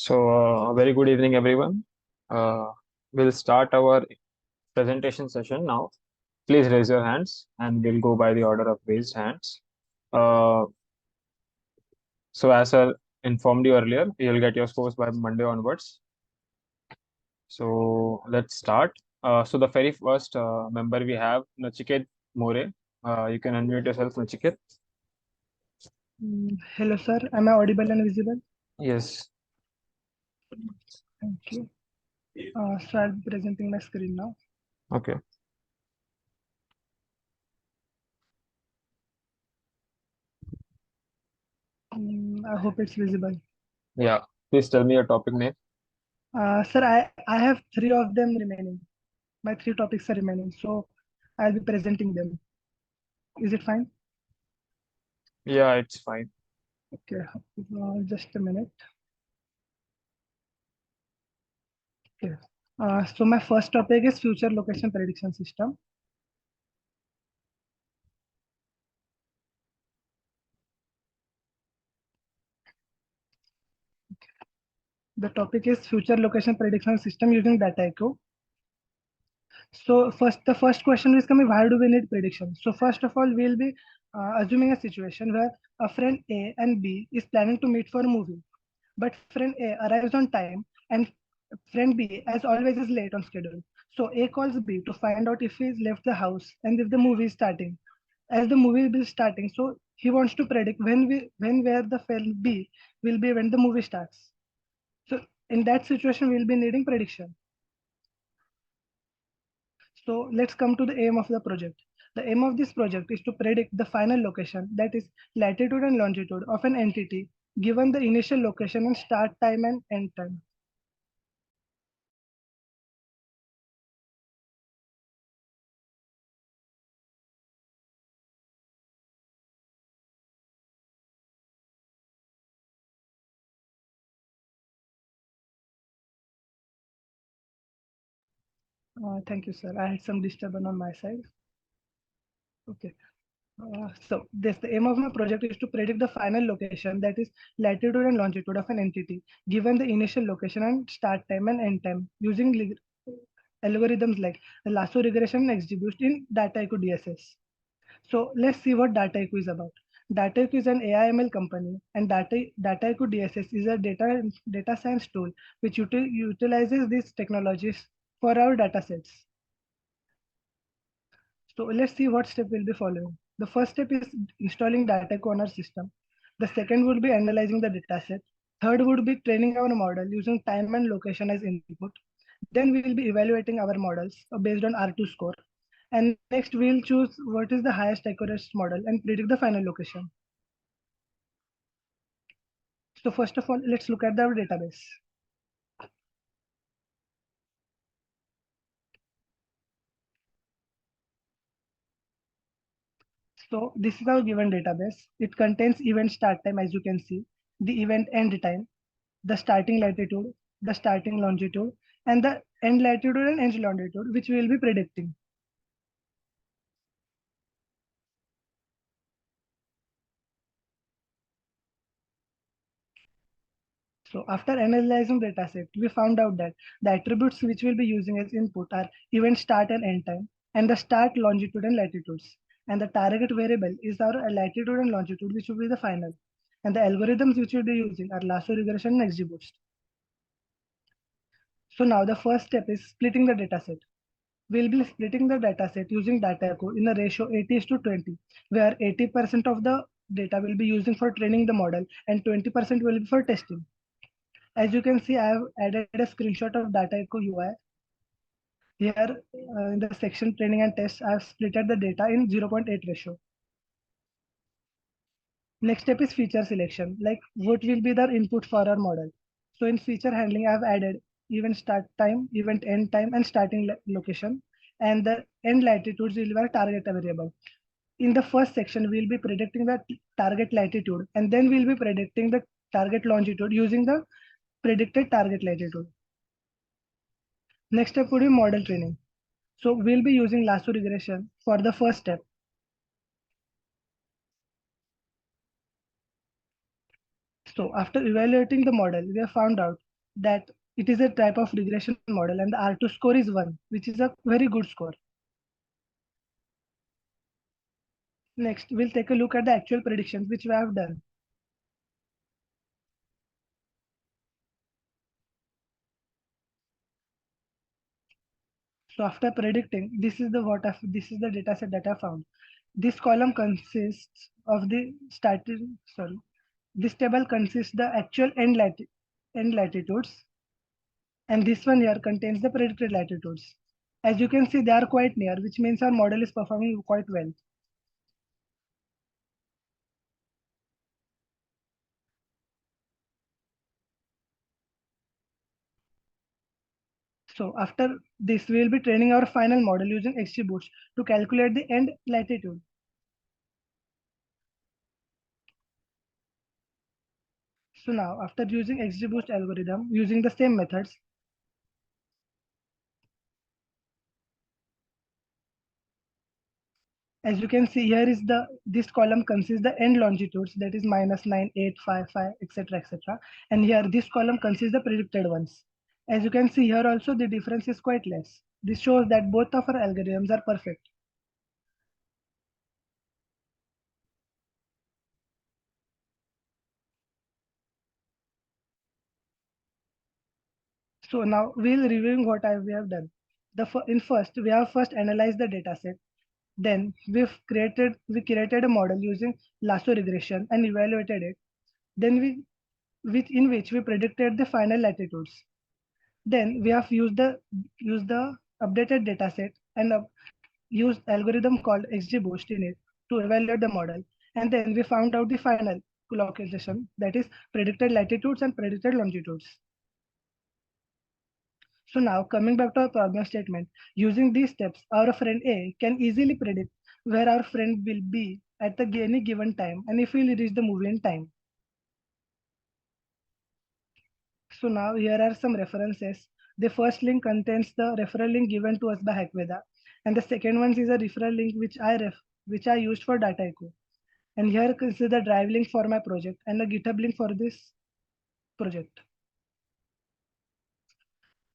Very good evening, everyone. Uh, we'll start our presentation session now. Please raise your hands and we'll go by the order of raised hands. Uh, as I informed you earlier, you'll get your scores by Monday onwards. So, let's start. The very first member we have, Nachiket More. You can unmute yourself, Nachiket. Hello, sir. Am I audible and visible? Yes. Thank you. So I'll be presenting my screen now. Okay. I hope it's visible. Yeah. Please tell me your topic name. Sir, I have three of them remaining. My three topics are remaining. So I'll be presenting them. Is it fine? Yeah, it's fine. Okay. Just a minute. Okay. So my first topic is future location prediction system. The topic is future location prediction system using data echo. So the first question is coming, why do we need prediction? So first of all, we'll be assuming a situation where a friend A and B is planning to meet for a movie, but friend A arrives on time and friend B, as always, is late on schedule. So A calls B to find out if he's left the house and if the movie is starting. As the movie is starting, so he wants to predict when where the friend B will be when the movie starts. So in that situation, we'll be needing prediction. So let's come to the aim of the project. The aim of this project is to predict the final location, that is latitude and longitude of an entity given the initial location and start time and end time. Thank you, sir. I had some disturbance on my side. Okay. The aim of my project is to predict the final location, that is latitude and longitude of an entity given the initial location and start time and end time using algorithms like the lasso regression and XGBoost in data DSS. So let's see what DataIQ is about. DataIQ is an AI/ML company, and DataIQ DSS is a data science tool which utilizes these technologies for our datasets. So let's see what step we'll be following. The first step is installing DataIQ on our system. The second would be analyzing the dataset. Third would be training our model using time and location as input. Then we will be evaluating our models based on R2 score. And next we'll choose what is the highest accuracy model and predict the final location. So first of all, let's look at our database. So this is our given database. It contains event start time, as you can see, the event end time, the starting latitude, the starting longitude, and the end latitude and end longitude, which we will be predicting. So after analyzing the dataset, we found out that the attributes which we'll be using as input are event start and end time, and the start longitude and latitudes. And the target variable is our latitude and longitude, which will be the final. And the algorithms which we'll be using are lasso regression and XGBoost. So now the first step is splitting the dataset. We'll be splitting the dataset using data echo in a ratio 80:20, where 80% of the data will be using for training the model and 20% will be for testing. As you can see, I have added a screenshot of data echo UI. Here in the section training and test, I have splitted the data in 0.8 ratio. Next step is feature selection, like what will be the input for our model. So in feature handling, I have added event start time, event end time, and starting location, and the end latitudes will be a target variable. In the first section, we'll be predicting the target latitude, and then we'll be predicting the target longitude using the predicted target latitude. Next step would be model training. So we'll be using lasso regression for the first step. So after evaluating the model, we have found out that it is a type of regression model, and the R2 score is 1, which is a very good score. Next, we'll take a look at the actual predictions which we have done. So after predicting, this is the data set that I found. This column consists of the starting, sorry, this table consists the actual end latitudes, and this one here contains the predicted latitudes. As you can see, they are quite near, which means our model is performing quite well. So after this, we will be training our final model using XGBoost to calculate the end latitude. So now, after using XGBoost algorithm, using the same methods, as you can see here is this column consists the end longitudes, that is -9, 8, 5, 5, etc., etc. And here this column consists the predicted ones. As you can see here also the difference is quite less. This shows that both of our algorithms are perfect. So now we'll reviewing what we have done. In first, we have first analyzed the data set. Then we created a model using lasso regression and evaluated it. Then in which we predicted the final latitudes. Then we have used the updated data set and used algorithm called XGBoost in it to evaluate the model. And then we found out the final collocation, that is predicted latitudes and predicted longitudes. So now coming back to our problem statement, using these steps, our friend A can easily predict where our friend will be at any given time and if he will reach the movie in time. So now here are some references. The first link contains the referral link given to us by Hackveda, and the second one is a referral link which I used for Dataiku. And here is the drive link for my project and the GitHub link for this project.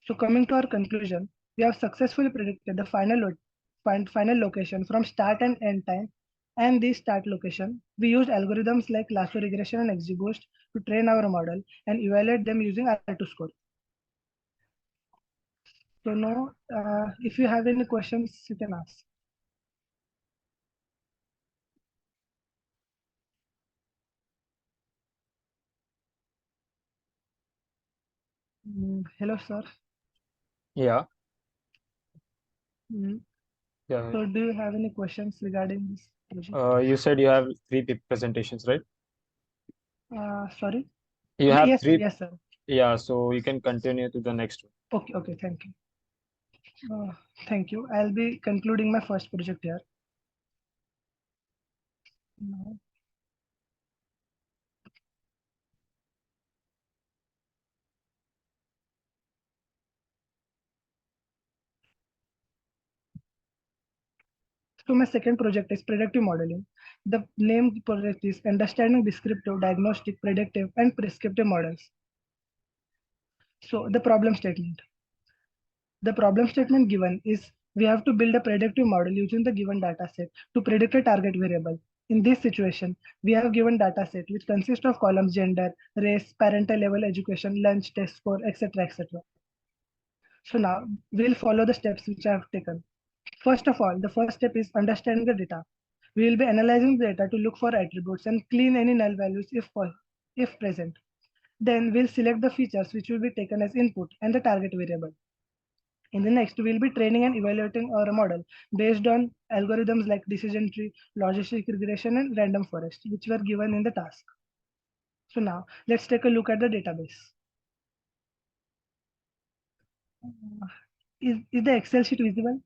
So coming to our conclusion, we have successfully predicted the final location from start and end time and the start location. We used algorithms like lasso regression and XGBoost to train our model and evaluate them using R2 score. So now, if you have any questions, you can ask. Hello, sir. Yeah, Mm, yeah. So do you have any questions regarding this project? You said you have three presentations, right? Sorry? You have Yes, sir. three. Yes, sir. Yeah, so you can continue to the next one. Okay, okay. Thank you. Thank you. I'll be concluding my first project here. Now, so my second project is predictive modeling. The name of the project is Understanding Descriptive, Diagnostic, Predictive, and Prescriptive Models. So the problem statement. The problem statement given is we have to build a predictive model using the given data set to predict a target variable. In this situation, we have given data set which consists of columns gender, race, parental level, education, lunch, test score, etc. etc. So now we'll follow the steps which I have taken. First of all, the first step is understanding the data. We will be analyzing the data to look for attributes and clean any null values if present. Then we'll select the features which will be taken as input and the target variable. In the next, we'll be training and evaluating our model based on algorithms like decision tree, logistic regression, and random forest, which were given in the task. So now let's take a look at the database. Is the Excel sheet visible?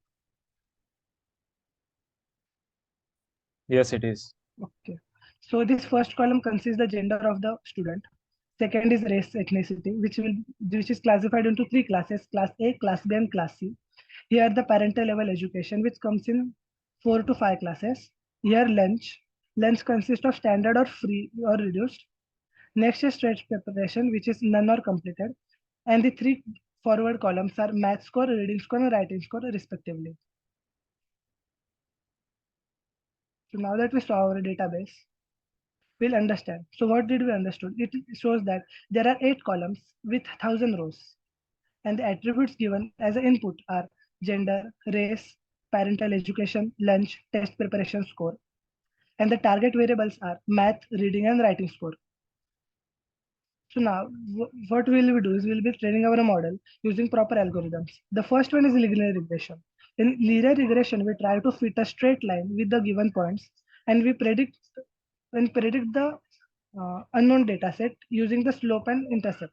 Yes, it is. Okay. So this first column consists the gender of the student. Second is race ethnicity, which is classified into three classes: class A, class B, and class C. Here the parental level education, which comes in 4 to 5 classes. Here lunch. Lunch consists of standard or free or reduced. Next is stretch preparation, which is none or completed. And the three forward columns are math score, reading score, and writing score, respectively. So now that we saw our database, we'll understand. So what did we understood? It shows that there are 8 columns with 1,000 rows, and the attributes given as an input are gender, race, parental education, lunch, test preparation score, and the target variables are math, reading, and writing score. So now, what will we do is we'll be training our model using proper algorithms. The first one is linear regression. In linear regression, we try to fit a straight line with the given points, and we predict the unknown data set using the slope and intercept.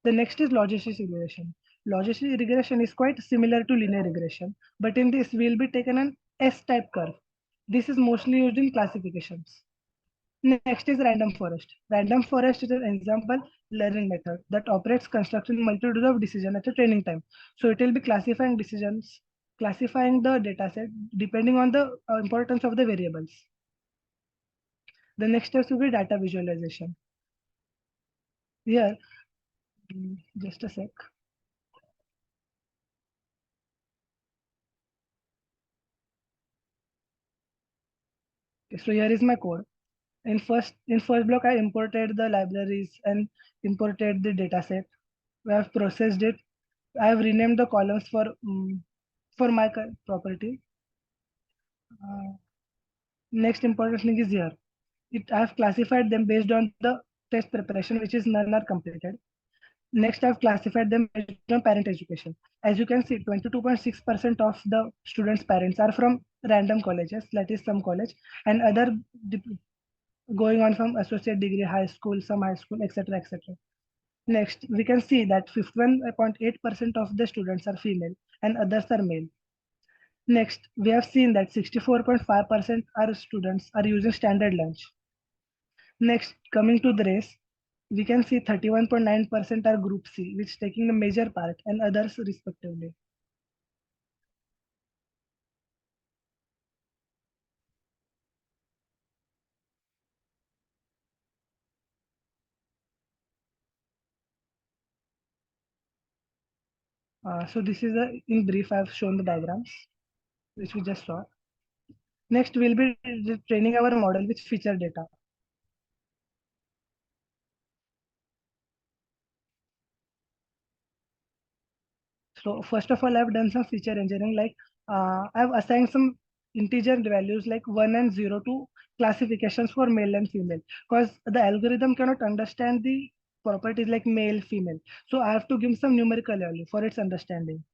The next is logistic regression. Logistic regression is quite similar to linear regression, but in this we'll be taken an S-type curve. This is mostly used in classifications. Next is random forest. Random forest is an example learning method that operates constructing multitude of decisions at a training time. So it will be classifying decisions, classifying the dataset depending on the importance of the variables. The next step will be data visualization. Here, just a sec. Okay, so here is my code. In first block, I imported the libraries and imported the dataset. We have processed it. I have renamed the columns for my property. Uh, Next important thing is here. I have classified them based on the test preparation, which is none are completed. Next, I have classified them based on parent education. As you can see, 22.6% of the students' parents are from random colleges, that is some college, and other going on from associate degree, high school, some high school, etc., etc. Next, we can see that 51.8% of the students are female and others are male. Next, we have seen that 64.5% are students are using standard lunch. Next, coming to the race, we can see 31.9% are group C, which taking the major part and others respectively. So this is in brief, I've shown the diagrams, which we just saw. Next, we'll be training our model with feature data. So first of all, I've done some feature engineering, like I've assigned some integer values like 1 and 0 to classifications for male and female, because the algorithm cannot understand the properties like male, female. So I have to give some numerical value for its understanding.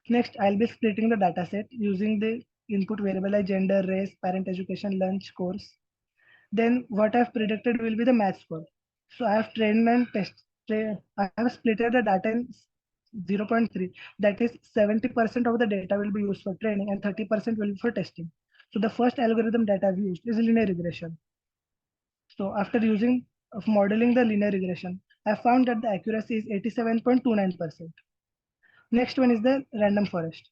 Next, I'll be splitting the dataset using the input variable like gender, race, parent education, lunch, course. Then what I've predicted will be the math score. So I have trained and I have splitted the data in 0.3. That is 70% of the data will be used for training and 30% will be for testing. So the first algorithm that I've used is linear regression. So after using of modeling the linear regression, I found that the accuracy is 87.29%. Next one is the random forest.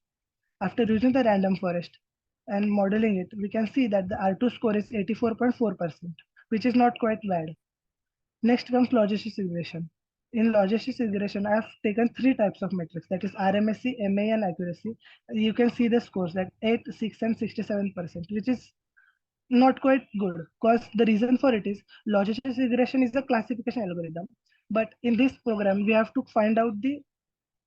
After using the random forest and modeling it, we can see that the R2 score is 84.4%, which is not quite bad. Next comes logistic regression. In logistic regression, I have taken 3 types of metrics, that is RMSE, MA, and accuracy. You can see the scores like 8, 6, and 67%, which is not quite good, because the reason for it is logistic regression is a classification algorithm. But in this program, we have to find out the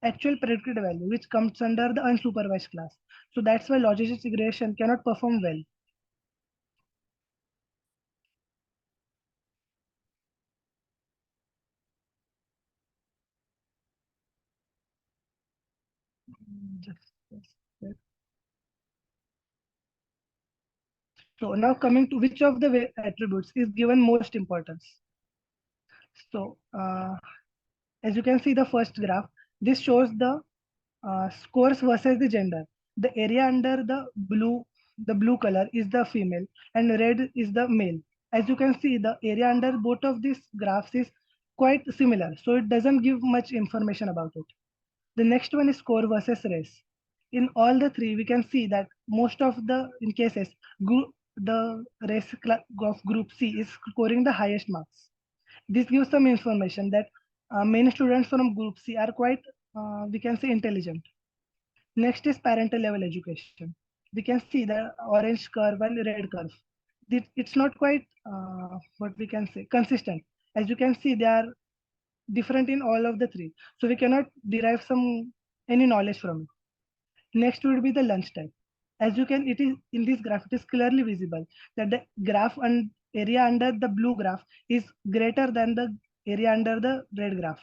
actual predicted value, which comes under the unsupervised class. So that's why logistic regression cannot perform well. Just- So now coming to which of the attributes is given most importance. So as you can see the first graph, this shows the scores versus the gender. The area under the blue color is the female and red is the male. As you can see, the area under both of these graphs is quite similar. So it doesn't give much information about it. The next one is score versus race. In all the three, we can see that most of the in cases, the of group C is scoring the highest marks. This gives some information that Many students from Group C are quite, we can say, intelligent. Next is parental level education. We can see the orange curve and red curve. It's not quite, what we can say, consistent. As you can see, they are different in all of the three. So we cannot derive any knowledge from it. Next would be the lunch time. As you can, it is in this graph, it is clearly visible that the graph and area under the blue graph is greater than the area under the red graph.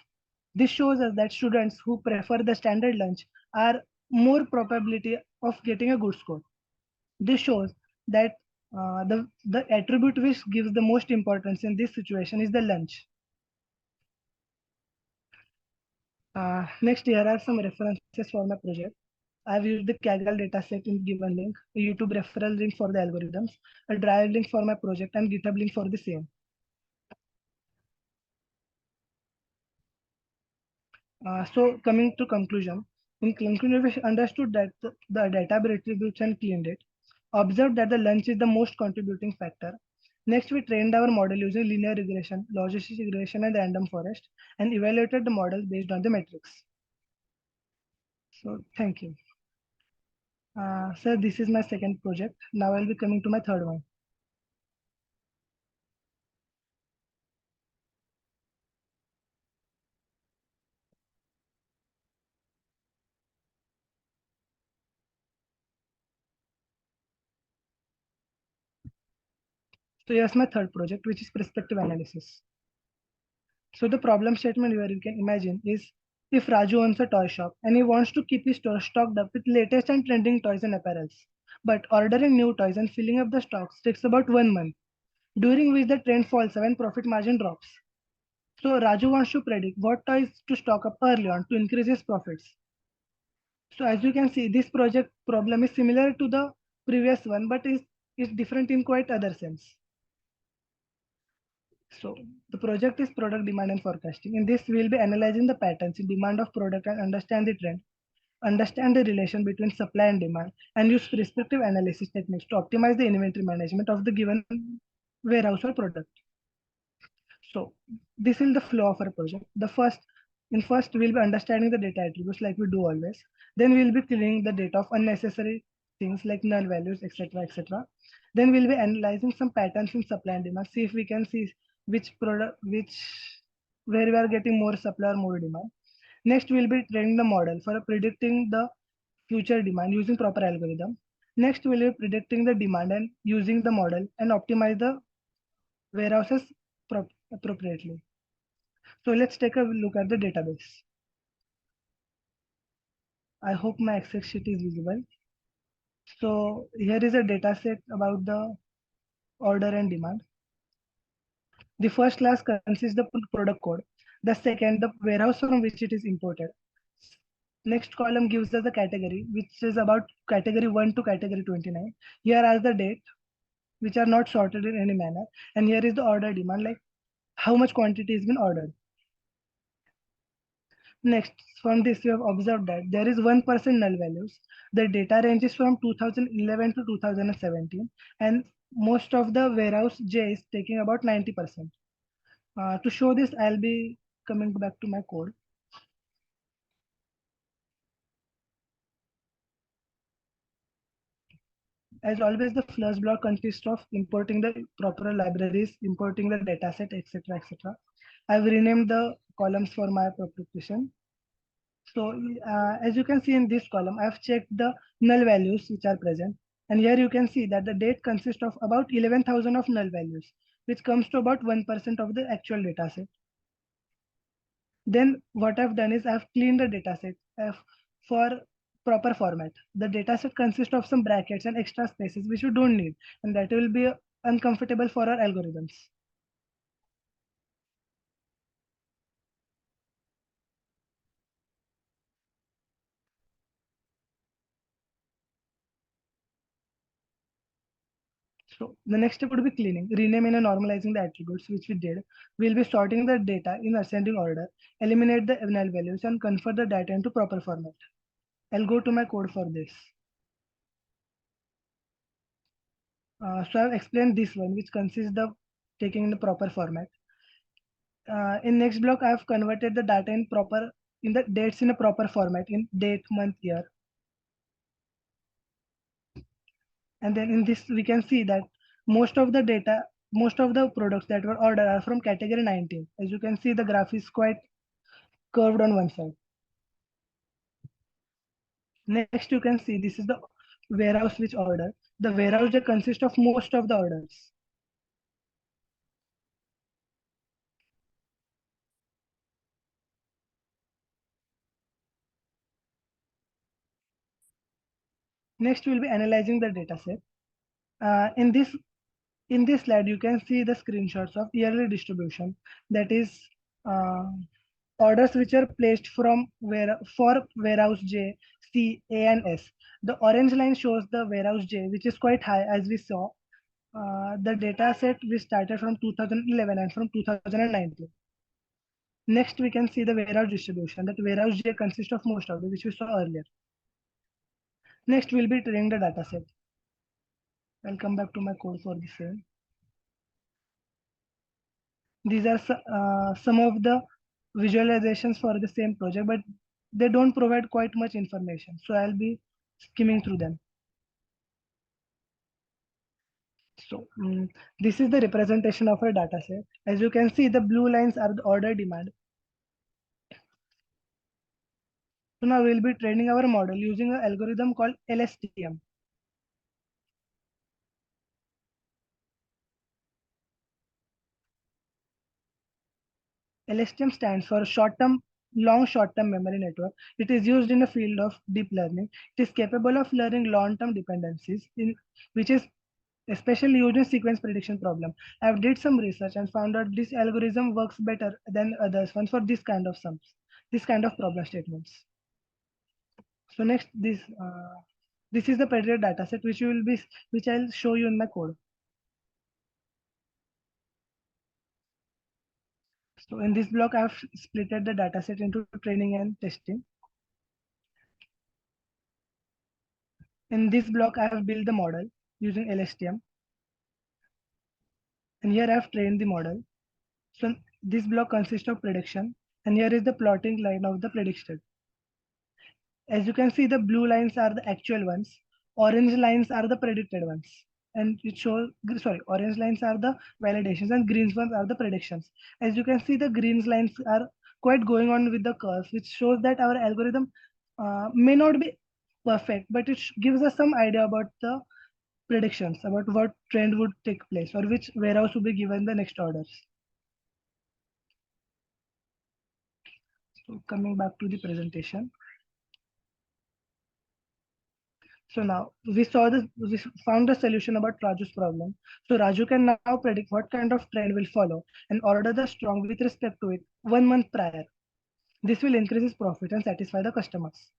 This shows us that students who prefer the standard lunch are more probability of getting a good score. This shows that the attribute which gives the most importance in this situation is the lunch. Next, here are some references for my project. I've used the Kaggle dataset in given link, a YouTube referral link for the algorithms, a drive link for my project, and GitHub link for the same. So coming to conclusion, in conclusion, we understood that the data attributes and cleaned it. Observed that the lunch is the most contributing factor. Next, we trained our model using linear regression, logistic regression, and random forest, and evaluated the model based on the metrics. So thank you. Sir, this is my second project. Now I'll be coming to my third one. So here's my third project, which is perspective analysis. So the problem statement where you can imagine is if Raju owns a toy shop and he wants to keep his store stocked up with latest and trending toys and apparels, but ordering new toys and filling up the stocks takes about 1 month, during which the trend falls and profit margin drops. So Raju wants to predict what toys to stock up early on to increase his profits. So as you can see, this project problem is similar to the previous one, but is different in quite other sense. So the project is product demand and forecasting. In this, we will be analyzing the patterns in demand of product and understand the trend, understand the relation between supply and demand, and use prescriptive analysis techniques to optimize the inventory management of the given warehouse or product. So this is the flow of our project. First, we'll be understanding the data attributes like we do always. Then we'll be cleaning the data of unnecessary things like null values, etc., etc. Then we'll be analyzing some patterns in supply and demand. See if we can see where we are getting more supply or more demand. Next, we'll be training the model for predicting the future demand using proper algorithm. Next, we'll be predicting the demand and using the model and optimize the warehouses appropriately. So let's take a look at the database. I hope my Excel sheet is visible. So here is a data set about the order and demand. The first class consists the product code. The second, the warehouse from which it is imported. Next column gives us the category, which is about category 1 to category 29. Here are the date, which are not sorted in any manner. And here is the order demand, like how much quantity has been ordered. Next, from this, we have observed that there is 1% null values. The data ranges from 2011 to 2017, and most of the warehouse J is taking about 90%. To show this, I'll be coming back to my code. As always, the flush block consists of importing the proper libraries, importing the dataset, etc., etc. I've renamed the columns for my appropriation. So as you can see in this column, I've checked the null values which are present. And here you can see that the date consists of about 11,000 of null values, which comes to about 1% of the actual data set. Then what I've done is I've cleaned the data set for proper format. The data set consists of some brackets and extra spaces which you don't need, and that will be uncomfortable for our algorithms. So the next step would be cleaning, renaming and normalizing the attributes, which we did. We'll be sorting the data in ascending order, eliminate the null values, and convert the data into proper format. I'll go to my code for this. So I've explained this one, which consists of taking in the proper format. In next block, I have converted the data in the dates in a proper format in date, month, year. And then in this, we can see that most of the data, most of the products that were ordered are from category 19. As you can see, the graph is quite curved on one side. Next, you can see this is the warehouse which order. The warehouse that consists of most of the orders. Next, we'll be analyzing the data set. In this slide, you can see the screenshots of yearly distribution. That is uh, orders which are placed for warehouse J, C, A, and S. The orange line shows the warehouse J, which is quite high, as we saw. The data set we started from 2011 and from 2019. Next, we can see the warehouse distribution. That warehouse J consists of most of it, which we saw earlier. Next, we'll be training the data set. I'll come back to my code for the same. These are some of the visualizations for the same project, but they don't provide quite much information. So I'll be skimming through them. So this is the representation of a data set. As you can see, the blue lines are the order demand. So now we'll be training our model using an algorithm called LSTM. LSTM stands for long short-term memory network. It is used in the field of deep learning. It is capable of learning long-term dependencies, which is especially used in sequence prediction problem. I've did some research and found out this algorithm works better than others ones for this kind of sums, this kind of problem statements. So next, this is the predicted dataset which I'll show you in my code. So in this block, I've splitted the dataset into training and testing. In this block, I have built the model using LSTM. And here I have trained the model. So this block consists of prediction. And here is the plotting line of the prediction. As you can see, the blue lines are the actual ones. Orange lines are the predicted ones. And it shows, sorry, orange lines are the validations and green ones are the predictions. As you can see, the green lines are quite going on with the curves, which shows that our algorithm may not be perfect, but it gives us some idea about the predictions, about what trend would take place or which warehouse would be given the next orders. So coming back to the presentation. So now we found the solution about Raju's problem. So Raju can now predict what kind of trend will follow and order the strong with respect to it 1 month prior. This will increase his profit and satisfy the customers.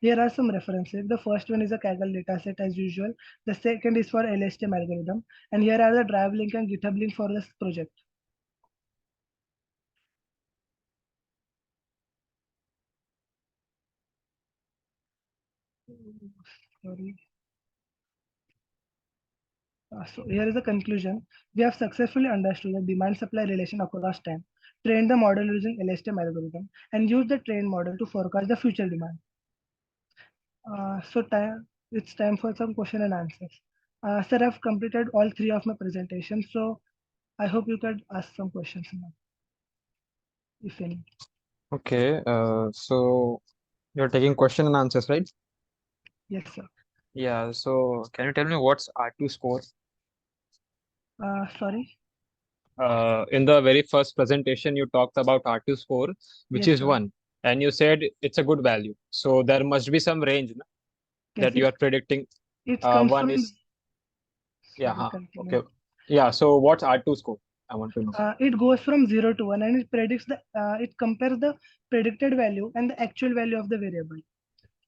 Here are some references. The first one is a Kaggle dataset as usual. The second is for LSTM algorithm. And here are the drive link and GitHub link for this project. Sorry. So here is the conclusion. We have successfully understood the demand-supply relation across time, trained the model using LSTM algorithm, and used the trained model to forecast the future demand. It's time for some question and answers. Sir, I've completed all three of my presentations, so I hope you could ask some questions now, if any. Okay, so you're taking question and answers, right? Yes, sir. Yeah, so can you tell me what's R2 score? Sorry. In the very first presentation, you talked about R2 score, which Yes, is sir. 1, and you said it's a good value. So there must be some range na, Yes, that you are predicting. it comes One from. is, yeah, Sorry, continue. okay. Yeah, so what's R2 score? I want to know. It goes from 0 to 1 and it compares the predicted value and the actual value of the variable.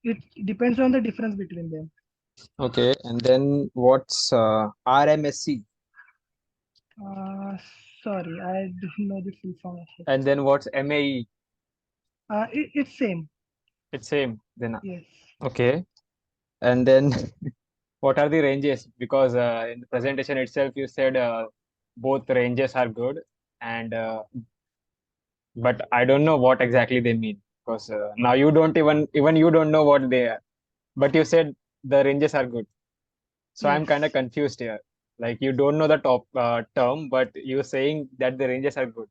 It depends on the difference between them. Okay, and then what's RMSC? Uh, Sorry, I don't know the full form of it. And then what's MAE? It's same. It's same. Then Yes. okay, and then what are the ranges? Because in the presentation itself, you said both ranges are good, and but I don't know what exactly they mean because now you don't even you don't know what they are. But you said the ranges are good, so I'm kind of Yes. confused here. Like you don't know the top term, but you're saying that the ranges are good.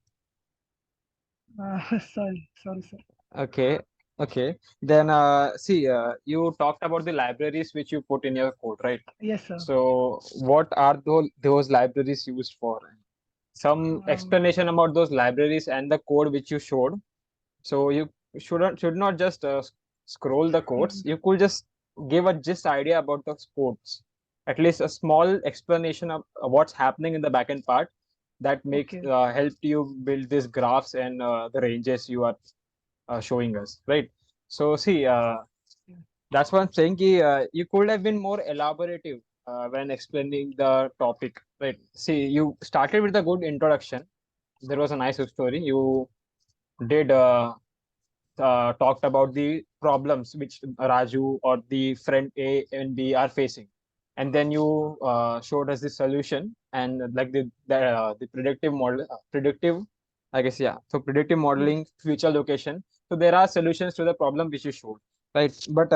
Sorry, sir. Okay, okay. Then see, you talked about the libraries which you put in your code, right? Yes, sir. So what are those libraries used for? Some Um, explanation about those libraries and the code which you showed. So you should not just scroll the codes. You could just give a just idea about the codes. At least a small explanation of what's happening in the backend part that makes okay. helped you build these graphs and the ranges you are showing us, right? So see, that's what I'm saying. You could have been more elaborative when explaining the topic, right? See, you started with a good introduction. There was a nice story. You did talked about the problems which Raju or the friend A and B are facing, and then you showed us the solution and like the predictive model, predictive, I guess, yeah. So predictive Yes. modeling, future location. So there are solutions to the problem which you showed, right? But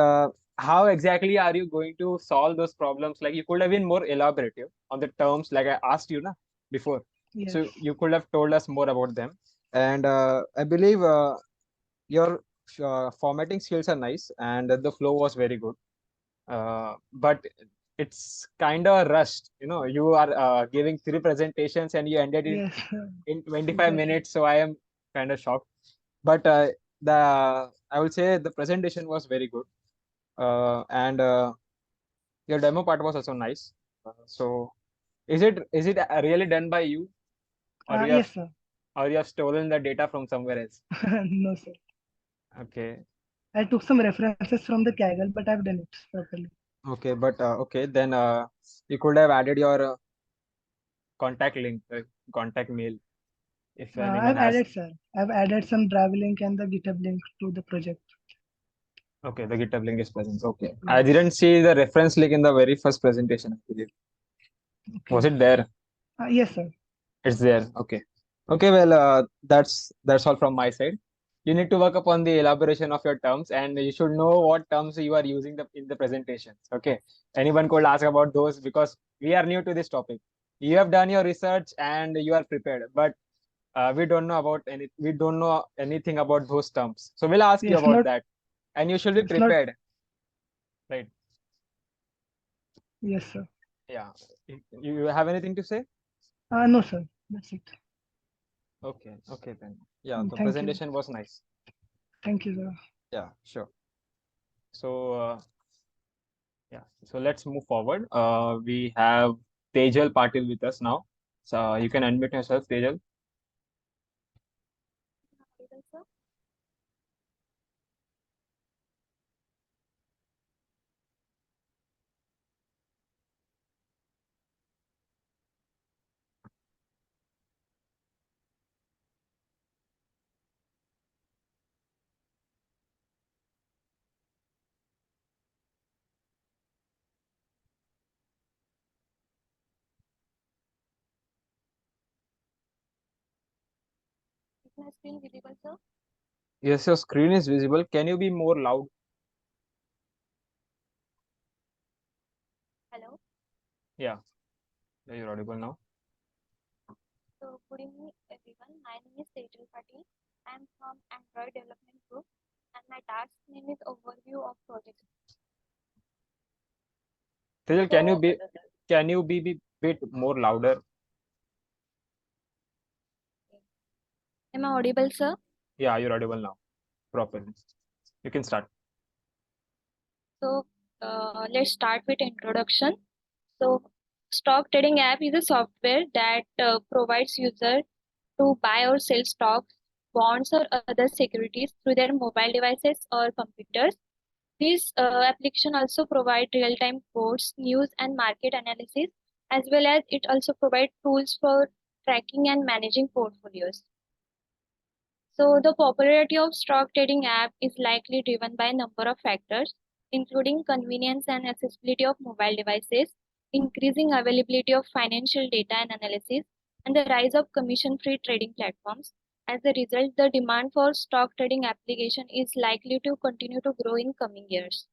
how exactly are you going to solve those problems? Like you could have been more elaborative on the terms, like I asked you, na, before. Yes. So you could have told us more about them. And I believe your formatting skills are nice and the flow was very good, but it's kind of rushed. You are giving three presentations and you ended it Yes. in 25 Exactly. minutes, so I am kind of shocked. But the I will say the presentation was very good, and your demo part was also nice. So is it really done by you, or you have Yes, sir. stolen the data from somewhere else? No, sir. Okay. I took some references from the Kaggle, but I've done it properly. Okay, but okay, then you could have added your contact link, contact mail, if anyone I've has. added, sir. I've added some Drive link and the GitHub link to the project. Okay, the GitHub link is present. Okay, I Yes. didn't see the reference link in the very first presentation, I believe. Was Okay. it there? Yes, sir. It's there. Okay. Okay, well, that's all from my side. You need to work upon the elaboration of your terms, and you should know what terms you are using in the presentations. Okay. Anyone could ask about those because we are new to this topic. You have done your research and you are prepared, but we don't know anything about those terms. So we'll ask you Yes, about not. that, and you should be It's not. prepared, right? Yes, sir. Yeah. You have anything to say? No, sir. That's it. Okay. Okay then. Yeah, the Thank you. presentation was nice. Thank you, sir. Yeah, sure. So yeah, so let's move forward. We have Tejal Patil with us now. So you can unmute yourself, Tejal. Is my screen visible, sir? Yes, your screen is visible. Can you be more loud? Hello. Yeah, yeah, you're audible now. So, good evening, everyone. My name is Tejal Patil. I am from Android Development Group, and my task name is Overview of Project. Tejal, So, can you be bit more louder? am I audible, sir? Yeah, you're audible now properly. You can start. So, let's start with introduction. So, stock trading app is a software that provides user to buy or sell stocks, bonds, or other securities through their mobile devices or computers. This application also provide real-time quotes, news, and market analysis, as well as it also provide tools for tracking and managing portfolios. So the popularity of stock trading app is likely driven by a number of factors, including convenience and accessibility of mobile devices, increasing availability of financial data and analysis, and the rise of commission-free trading platforms, As a result, the demand for stock trading application is likely to continue to grow in coming years.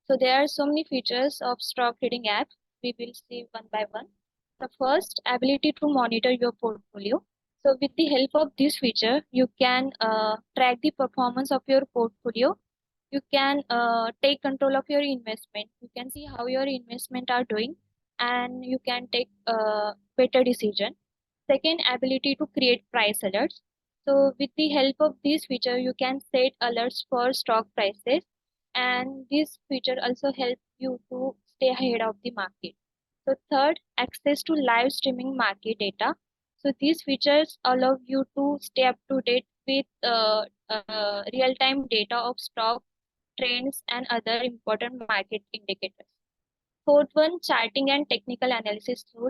So there are so many features of stock trading app. We will see one by one. The first, ability to monitor your portfolio. So with the help of this feature, you can track the performance of your portfolio. You can take control of your investment. You can see how your investment are doing, and you can take better decision. Second, ability to create price alerts. So with the help of this feature, you can set alerts for stock prices, and this feature also helps you to stay ahead of the market. So third, access to live streaming market data. So these features allow you to stay up to date with real-time data of stock trends and other important market indicators. Fourth one, charting and technical analysis tool.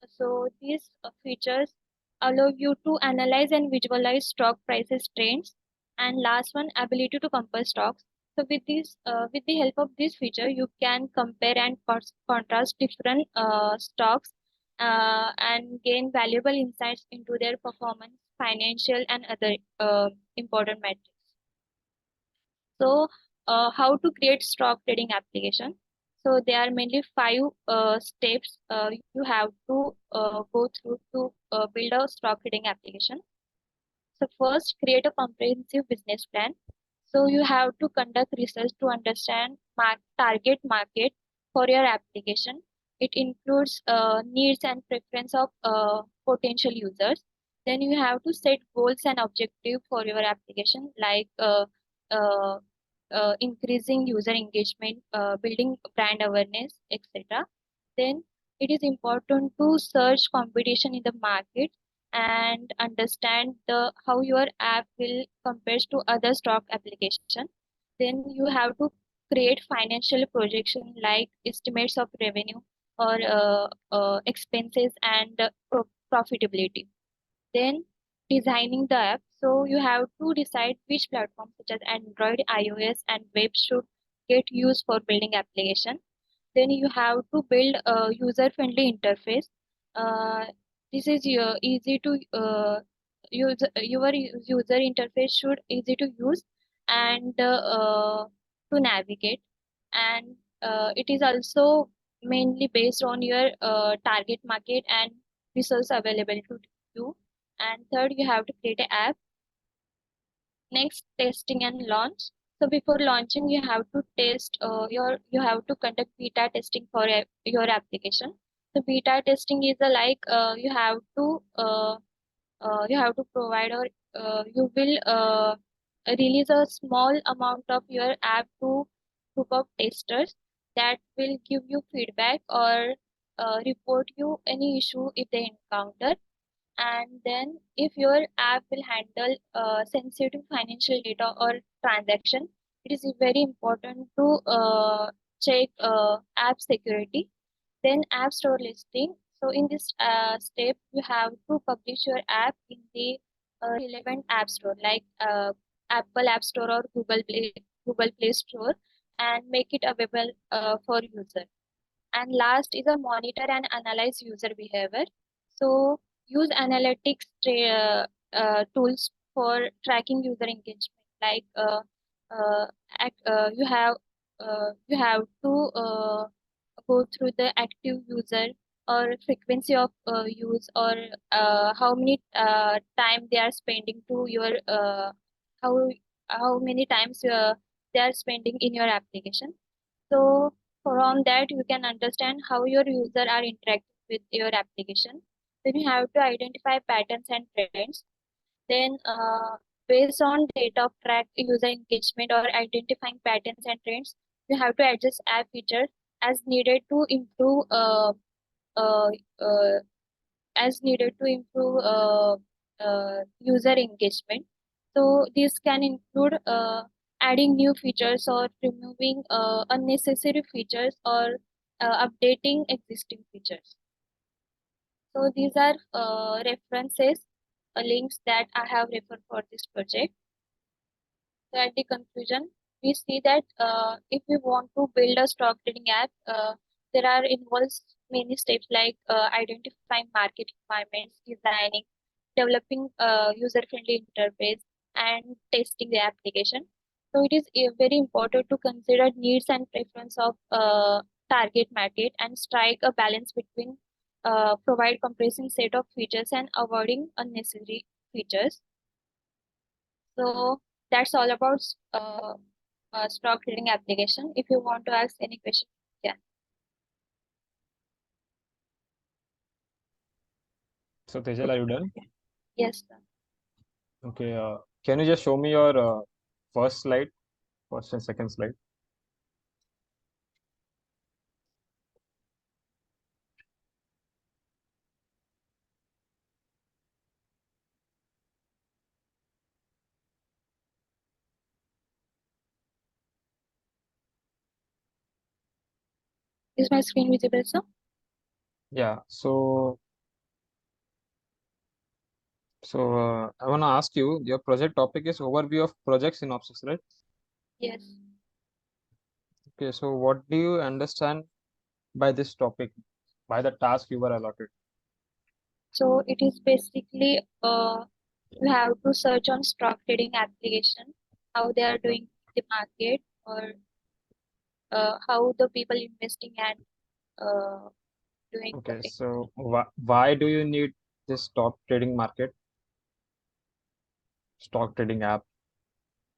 So these features allow you to analyze and visualize stock prices trends. And last one, ability to compare stocks. So with the help of this feature, you can compare and contrast different stocks and gain valuable insights into their performance, financial, and other important metrics. So, how to create stock trading application? So there are mainly five steps you have to go through to build a stock trading application. So first, create a comprehensive business plan. So you have to conduct research to understand target market for your application. It includes needs and preference of potential users. Then you have to set goals and objectives for your application, like uh, increasing user engagement, building brand awareness, etc. Then it is important to search competition in the market and understand the how your app will compares to other stock application. Then you have to create financial projection like estimates of revenue or expenses and profitability. Then designing the app. So you have to decide which platforms such as Android, iOS, and web should get used for building application. Then you have to build a user-friendly interface. Uh, this is easy to use. Your user interface should easy to use and to navigate, and it is also mainly based on your target market and resource available to you. And third, you have to create an app. Next, testing and launch. So before launching, you have to test you have to conduct beta testing for your application. So beta testing is you have to provide or you will release a small amount of your app to group of testers that will give you feedback or report you any issue if they encounter. And then if your app will handle sensitive financial data or transaction, it is very important to check app security. Then app store listing. So in this step, you have to publish your app in the relevant app store like Apple App Store or Google Play Store, and make it available for user. And last is a monitor and analyze user behavior. So use analytics tools for tracking user engagement. Like you have to go through the active user or frequency of use or how many time they are spending to your how how many times they are spending in your application. So from that, you can understand how your user are interacting with your application. Then you have to identify patterns and trends. Then based on data of track user engagement or identifying patterns and trends, you have to adjust app features as needed to improve uh, uh, user engagement. So this can include adding new features or removing unnecessary features or updating existing features. So these are references, links that I have referred for this project. So at the conclusion, we see that if we want to build a stock trading app, there are involves many steps like identifying market requirements, designing developing a user-friendly interface, and testing the application. So it is very important to consider needs and preference of target market and strike a balance between provide comprehensive set of features and avoiding unnecessary features. So that's all about stock trading application. If you want to ask any question, yeah. So Tejal, are you done? Yes, sir. Okay. Can you just show me your first slide, first and second slide? Is my screen visible, sir? Yeah. So I want to ask you, your project topic is overview of project synopsis, right? Yes. Okay. So what do you understand by this topic, by the task you were allotted? So it is basically you have to search on stock trading application, how they are doing in the market, or how the people investing and doing the Okay. thing. So why do you need this stock trading market, stock trading app?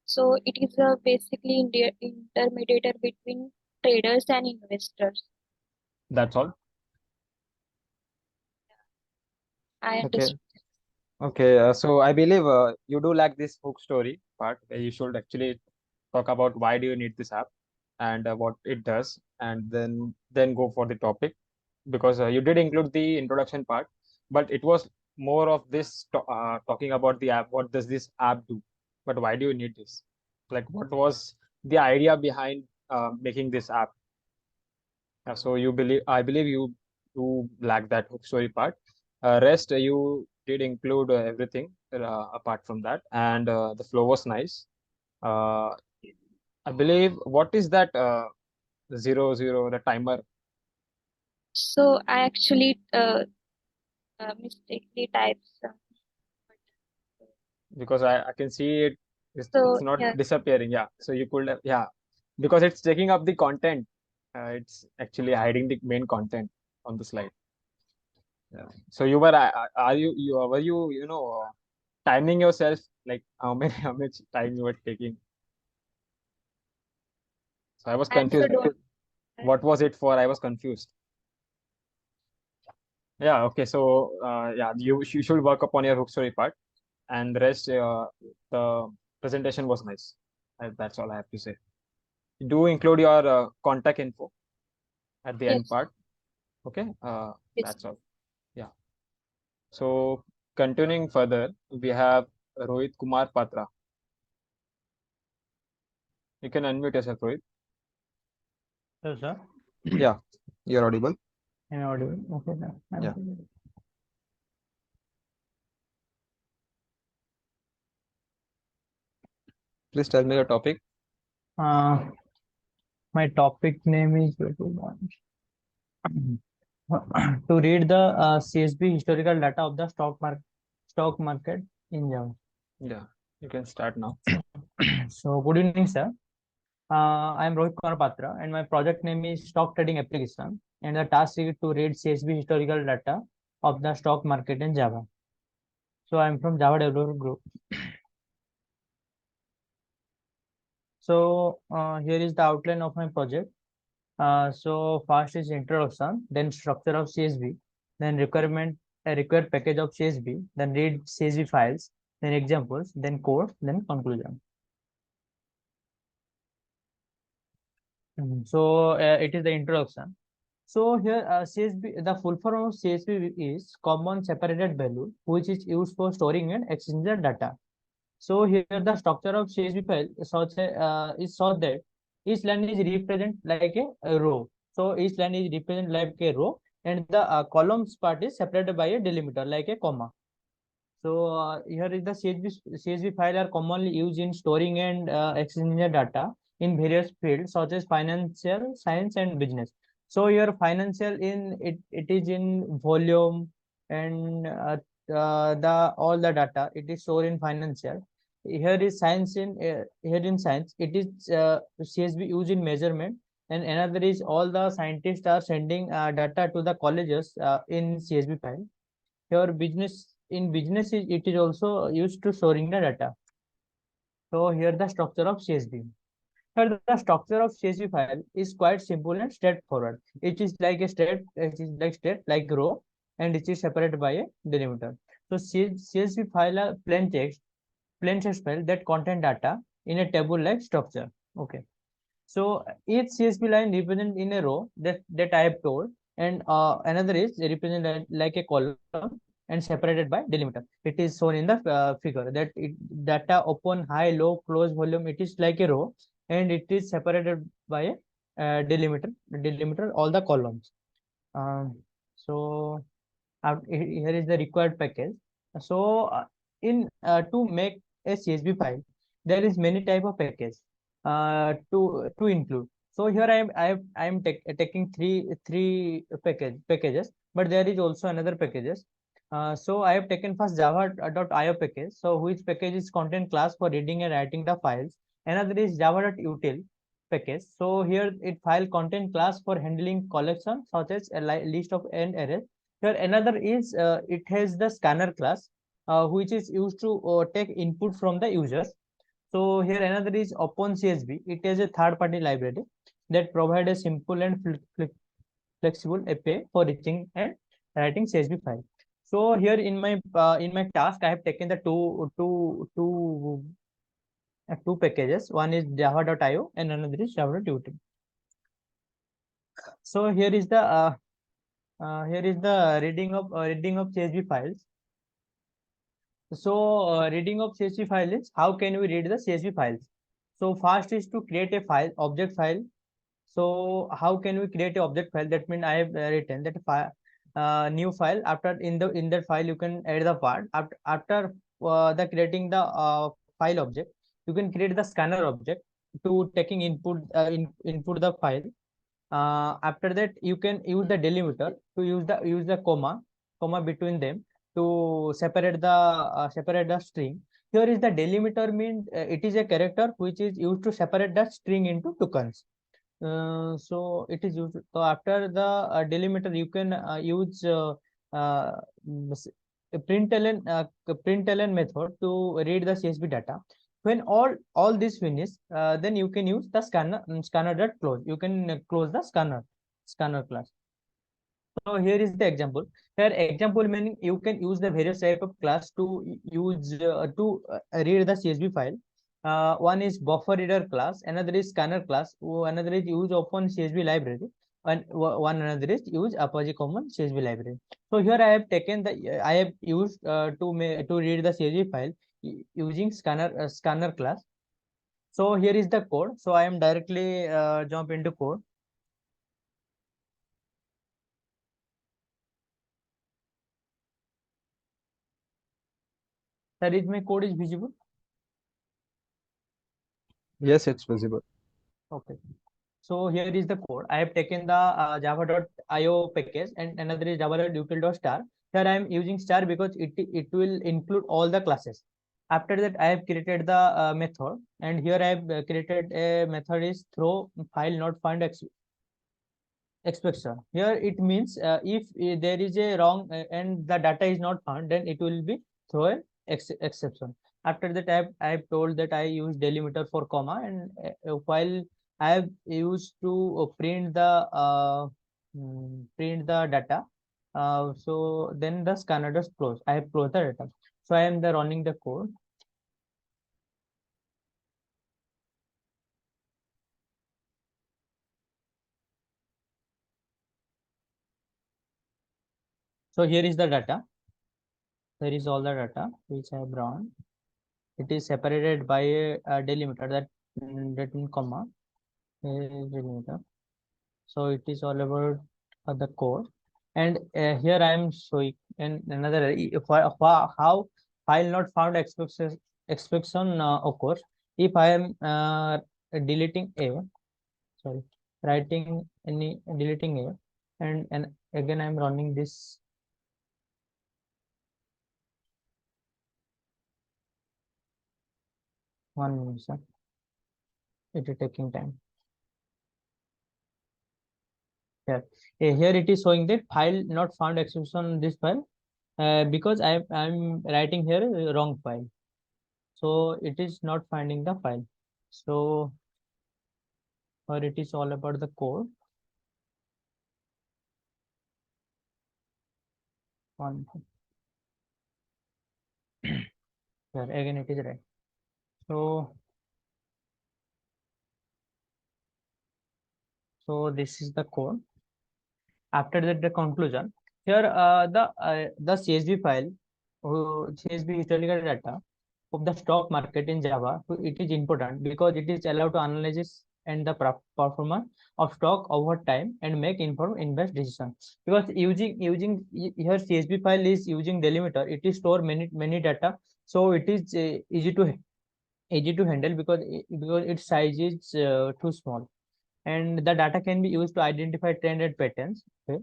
So it is basically intermediator between traders and investors. That's all. I Okay. understood. Okay. So I believe you do like this hook story part where you should actually talk about why do you need this app and what it does, and then go for the topic, because you did include the introduction part, but it was more of this talking about the app. What does this app do? But why do you need this? Like, what was the idea behind making this app? So I believe you do lack that hook story part. Rest, you did include everything apart from that, and the flow was nice. Uh, I believe, what is that 00, the timer? So I actually mistakenly typed some. Because I can see it, it's So not yes, disappearing. Yeah. So you could have, yeah, because it's taking up the content. It's actually hiding the main content on the slide. Yeah. So you were, are you were you know, timing yourself, like how many how much time you were taking? So I was I also confused. don't. What was it for? I was confused. Yeah. Okay. So yeah, you should work upon your hook story part, and the rest, the presentation was nice. That's all I have to say. Do include your contact info at the end Yes, part. Okay. yes. That's all. Yeah. So continuing further, we have Rohit Kumar Patra. You can unmute yourself, Rohit. Hello, sir. Yeah, you're audible. Am I audible? Okay, sir. Yeah. Please tell me your topic. My topic name is to read the CSV historical data of the stock market in Java. Yeah, you can start now. So, good evening, sir. I am Rohit Kumar Patra, and my project name is Stock Trading Application, and the task is to read CSV historical data of the stock market in Java. So, I am from Java Developer Group. So, here is the outline of my project. So first is introduction, then structure of CSV, then a required package of CSV, then read CSV files, then examples, then code, then conclusion. So it is the introduction. So here CSV, the full form of CSV is common separated value, which is used for storing and exchanging data. So here the structure of CSV file is such that each line is represented like a row. So each line is represented like a row, and the columns part is separated by a delimiter like a comma. So here is the CSV file are commonly used in storing and exchanging data in various fields such as financial, science, and business. So your financial it is in volume and the all the data it is stored in financial. Here is science in here in science it is CSV used in measurement, and another is all the scientists are sending data to the colleges in CSV file. Here business in business it is also used to storing the data. So here the structure of CSV. Here the structure of CSV file is quite simple and straightforward. It is like a straight like row, and it is separated by a delimiter. So CSV file are plain text file that contain data in a table like structure. Okay. So each CSV line represent in a row that I have told, and another is represented like a column and separated by delimiter. It is shown in the figure that data open, high, low, close volume. It is like a row, and it is separated by a delimiter all the columns. So here is the required package. So in to make a CSV file, there is many type of package to include. So here I am taking three packages, but there is also another packages. So I have taken first java.io package. So which package is content class for reading and writing the files. Another is java.util package. So here it file content class for handling collection such as a list of n arrays. Here another is it has the scanner class which is used to take input from the users. So here another is OpenCSV. It is a third-party library that provide a simple and flexible API for reaching and writing CSV file. So here in my task, I have taken the two packages. One is java.io and another is java.util. So here is the reading of CSV files. So reading of CSV file is how can we read the CSV files? So first is to create a file, object file. So how can we create a object file? That means I have written that file, new file. After in that file you can add the part. After the creating the file object, you can create the scanner object to taking input the file. After that you can use the delimiter to use the comma between them to separate the string. Here is the delimiter means it is a character which is used to separate the string into tokens. So it is used. So after the delimiter, you can use println method to read the CSV data. When all this finish, then you can use the scanner dot close. You can close the scanner class. So here is the example. Here example meaning you can use the various type of class to use read the CSV file. One is buffer reader class, another is scanner class, another is use open CSV library, and one another is use Apache Common CSV library. So here I have taken the I have used to read the CSV file using scanner class. So here is the code. So I am directly jump into code. Sir, is my code is visible? Yes, it's visible. Okay. So here is the code. I have taken the java.io package and another is java.util.star. Here I am using star because it will include all the classes. After that, I have created the method, and here I have created a method is throw file not found exception. Here it means if there is a wrong and the data is not found, then it will be throw an exception. After that, I have told that I use delimiter for comma, and while I have used to print the data. So then the scanner does close. I have closed the data. So I am running the code. So here is the data. There is all the data which I have run. It is separated by a delimiter that means comma. Here is delimiter. So it is all about the code. And here I am showing and another how file not found exception occurs if I am deleting a sorry writing any deleting a and again I am running this. 1 minute, sir. It is taking time. Here, here it is showing that file not found exception on this file because I'm writing here wrong file. So it is not finding the file. So or it is all about the code. One here again it is right. So this is the code. After that, the conclusion. Here, the CSV file, CSV historical data of the stock market in Java, so it is important because it is allowed to analyze and the performance of stock over time and make informed invest decision. Because here CSV file is using delimiter, it is store many data, so it is easy to handle because its size is too small, and the data can be used to identify trend and patterns. Okay.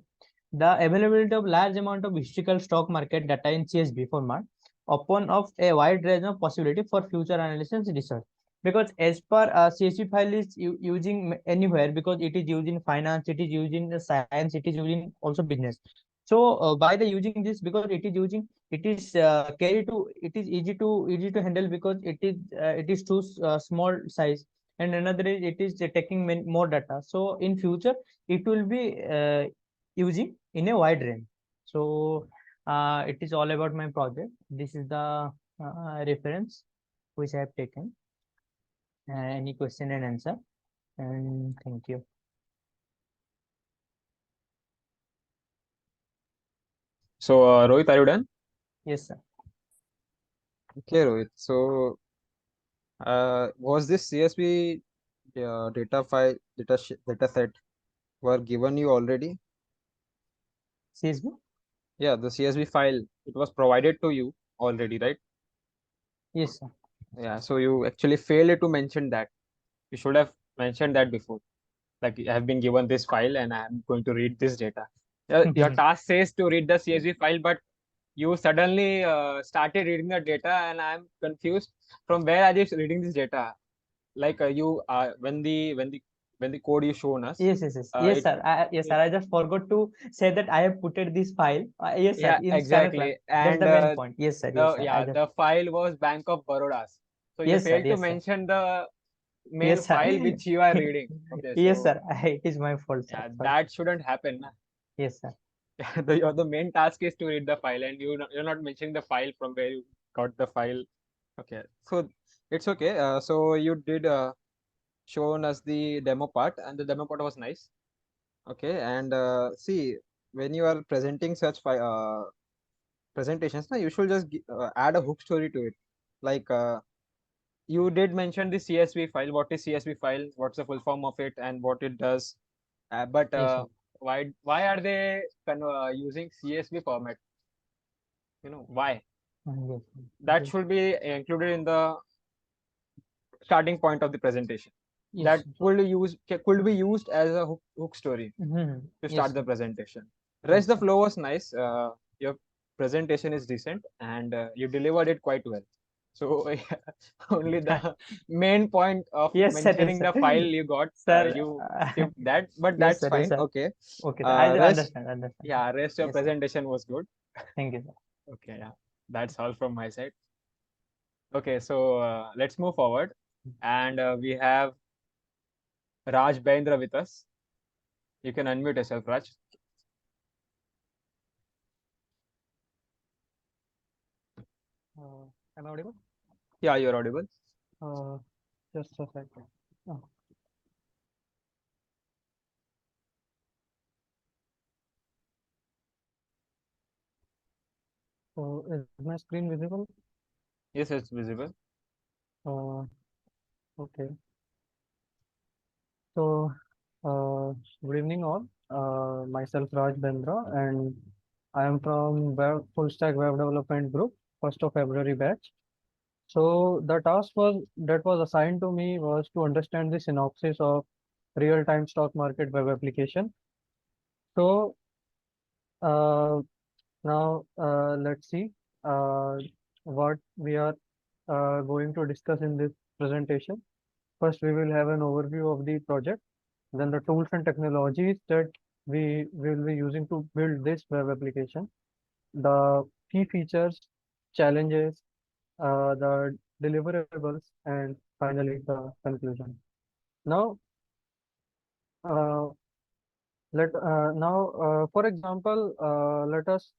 The availability of large amount of historical stock market data in CSV format open up a wide range of possibility for future analysis and research. Because as per CSV file is using anywhere, because it is used in finance, it is used in the science, it is used in also business. So by the using this, because it is it is easy to handle because it is too small size, and another is it is taking more data. So in future it will be using in a wide range. So it is all about my project. This is the reference which I have taken. Any question and answer, and thank you. So, Rohit, are you done? Yes, sir. Okay, Rohit. So, was this CSV data file, data set were given you already? CSV. Yeah, the CSV file, it was provided to you already, right? Yes, sir. Yeah, so you actually failed to mention that. You should have mentioned that before. Like, I have been given this file and I am going to read this data. Your task says to read the CSV file, but you suddenly started reading the data, and I'm confused. From where are you reading this data? Like you when the code you shown us, Yes, yes, it, sir. Yes, sir. it I just forgot to say that I have put this file. Yes, sir. yeah, In 7 o'clock. exactly. That's And the main point. Yes, sir. Yes, the sir. I yeah, just. the file was Bank of Baroda's. So you Yes, sir. failed to Yes, sir. mention the main Yes, sir. file which you are reading. Okay, Yes, so sir. It is my fault, sir. yeah, Sorry. that shouldn't happen. Na. Yes, sir. The main task is to read the file, and you're not mentioning the file from where you got the file. Okay, so it's okay. So you did shown us the demo part, and the demo part was nice. Okay, and see, when you are presenting such presentations, na, you should just add a hook story to it. Like you did mention the CSV file. What is CSV file? What's the full form of it, and what it does? But Yes, sir. why are they using CSV format? Why? Yes, That sir. should be included in the starting point of the presentation. Yes, That sir. could be used as a hook story to Yes, start the sir. presentation. Yes, Rest the sir. flow was nice. Your presentation is decent, and you delivered it quite well. So only the main point of Yes, sir. Yes, mentioning sir. the file you got, Sir. you skipped that, but Yes, that's sir. Yes, fine. sir. Okay. Okay, sir. I Rest, understand. Understand. yeah, rest your Yes, sir. presentation was good. Thank you, sir. Okay, yeah, that's all from my side. Okay, so let's move forward, and we have Raj Baindra with us. You can unmute yourself, Raj. Am I audible? Yeah, you're audible. Uh, just a second. Oh, so is my screen visible? Yes, it's visible. Uh, okay. So, good evening all. Myself Raj Bendra, and I am from Full Stack Web Development Group, 1st of February batch. So the task that was assigned to me was to understand the synopsis of real-time stock market web application. So uh, now let's see uh, what we are going to discuss in this presentation. First, we will have an overview of the project, then the tools and technologies that we will be using to build this web application, the key features, challenges, the deliverables, and finally the conclusion. Now, uh, for example, let us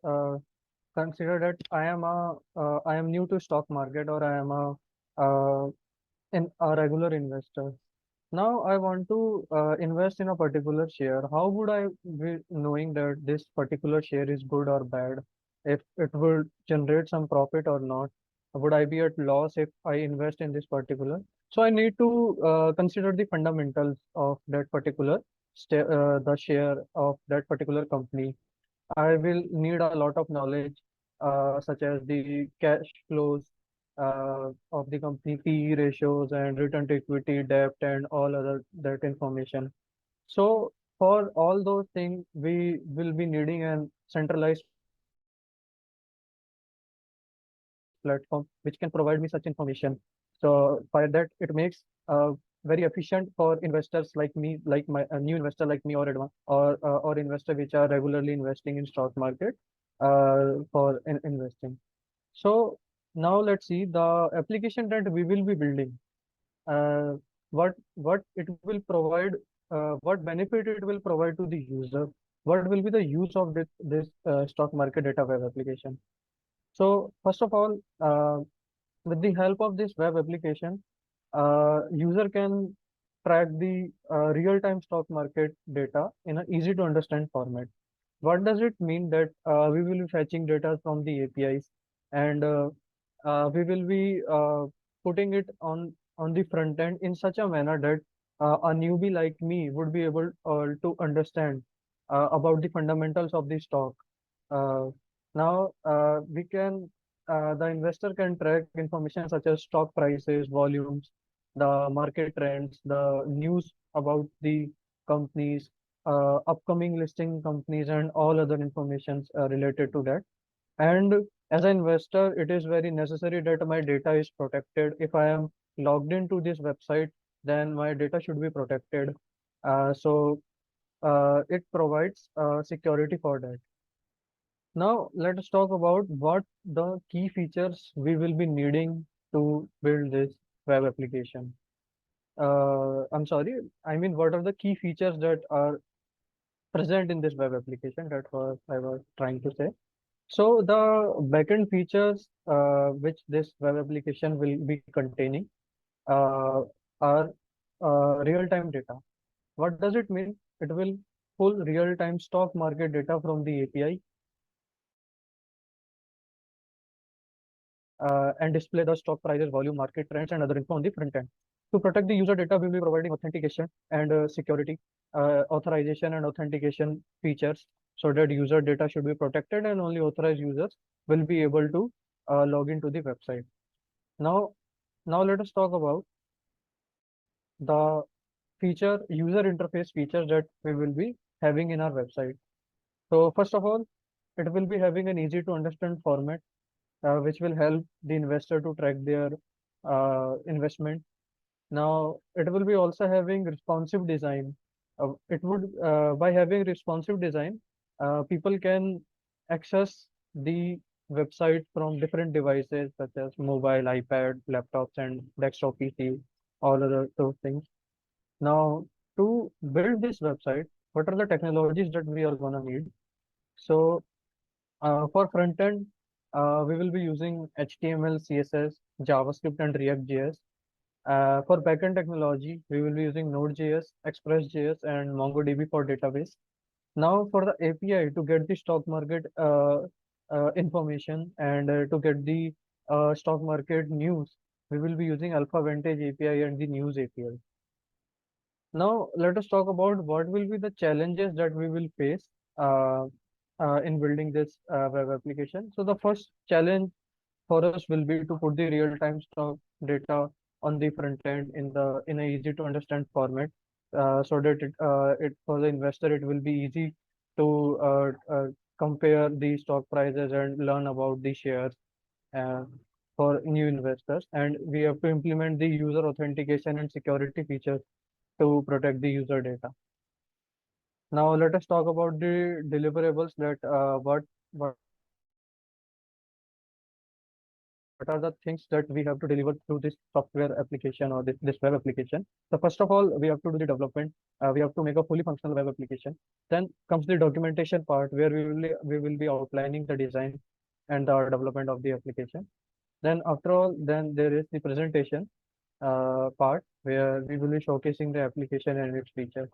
consider that I am new to stock market, or I am uh, a regular investor. Now I want to invest in a particular share. How would I be knowing that this particular share is good or bad? If it will generate some profit or not? Would I be at loss if I invest in this particular? So I need to consider the fundamentals of that particular the share of that particular company. I will need a lot of knowledge, such as the cash flows of the company, PE ratios, and return to equity, debt, and all other that information. So for all those things, we will be needing an centralized platform which can provide me such information. So by that, it makes very efficient for investors like me, like a new investor like me, or investor which are regularly investing in stock market for investing. So now let's see the application that we will be building. Uh, what it will provide, what benefit it will provide to the user, what will be the use of this stock market data web application. So first of all, with the help of this web application, user can track the real-time stock market data in an easy to understand format. What does it mean that we will be fetching data from the APIs, and we will be putting it on the front end in such a manner that a newbie like me would be able to understand about the fundamentals of the stock. Uh, Now, the investor can track information such as stock prices, volumes, the market trends, the news about the companies, upcoming listing companies, and all other informations related to that. And as an investor, it is very necessary that my data is protected. If I am logged into this website, then my data should be protected. So it provides security for that. Now, let us talk about what the key features we will be needing to build this web application. I'm sorry, I mean, what are the key features that are present in this web application? That was I was trying to say. So the backend features which this web application will be containing uh, are real-time data. What does it mean? It will pull real-time stock market data from the API and display the stock prices, volume, market trends, and other info on the front end. To protect the user data, we will be providing authentication and security, authorization and authentication features, so that user data should be protected and only authorized users will be able to log into the website. Now, now let us talk about the user interface features that we will be having in our website. So first of all, it will be having an easy to understand format, which will help the investor to track their investment. Now, it will be also having responsive design. By having responsive design, people can access the website from different devices such as mobile, iPad, laptops, and desktop PC, all other those things. Now, to build this website, what are the technologies that we are gonna need? So, for front end, we will be using HTML, CSS, JavaScript, and React.js. For backend technology, we will be using Node.js, Express.js, and MongoDB for database. Now, for the API to get the stock market information and to get the stock market news, we will be using Alpha Vantage API and the News API. Now, let us talk about what will be the challenges that we will face uh, in building this web application. So the first challenge for us will be to put the real-time stock data on the front end in a easy to understand format, so that it for the investor it will be easy to compare the stock prices and learn about the shares. Uh, for new investors, and we have to implement the user authentication and security features to protect the user data. Now let us talk about the deliverables that what what are the things that we have to deliver through this software application or this web application. So first of all, we have to do the development. We have to make a fully functional web application. Then comes the documentation part where we will be outlining the design and the development of the application. Then after all, then there is the presentation part where we will be showcasing the application and its features.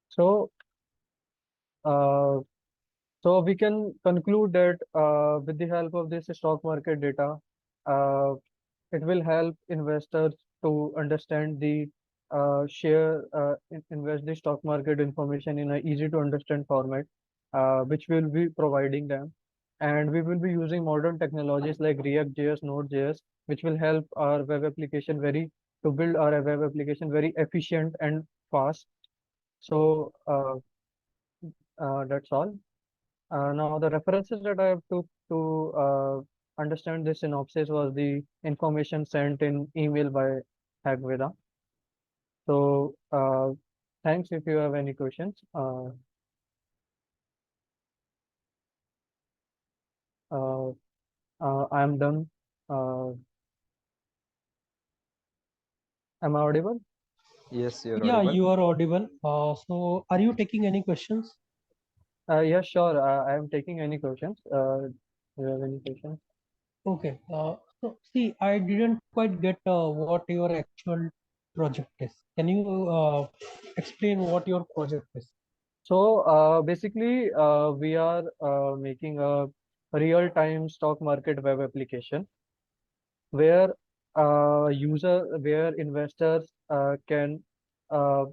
So uh, so we can conclude that with the help of this stock market data, uh, it will help investors to understand the invest the stock market information in an easy to understand format, which we'll be providing them. And we will be using modern technologies like React.js, Node.js, which will help our web application to build our web application very efficient and fast. So that's all. Now, the references that I have to understand this synopsis was the information sent in email by Hagveda. So, thanks if you have any questions. I am done. Am I audible? Yes, you're Yeah, audible. you are audible. So are you taking any questions? Yes, sure. I am taking any questions. Do you have any questions? Okay. So see, I didn't quite get what your actual project is. Can you explain what your project is? So, basically, we are making a real-time stock market web application where where investors can uh,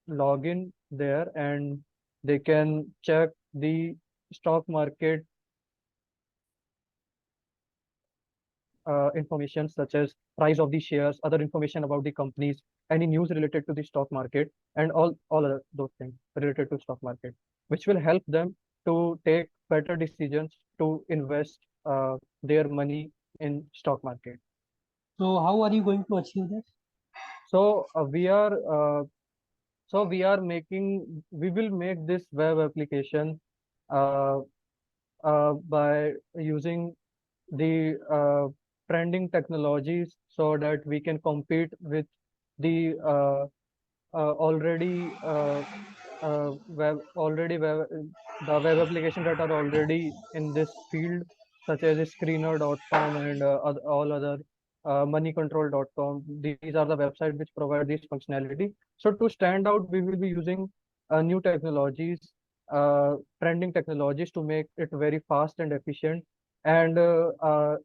log in there and they can check the stock market information such as price of the shares, other information about the companies, any news related to the stock market, and all other those things related to stock market, which will help them to take better decisions to invest their money in stock market. So how are you going to achieve that? So we will make this web application uh, by using the trending technologies so that we can compete with the already the web application that are already in this field, such as screener.com and all other moneycontrol.com. These are the websites which provide this functionality. So to stand out, we will be using new technologies, trending technologies to make it very fast and efficient. And the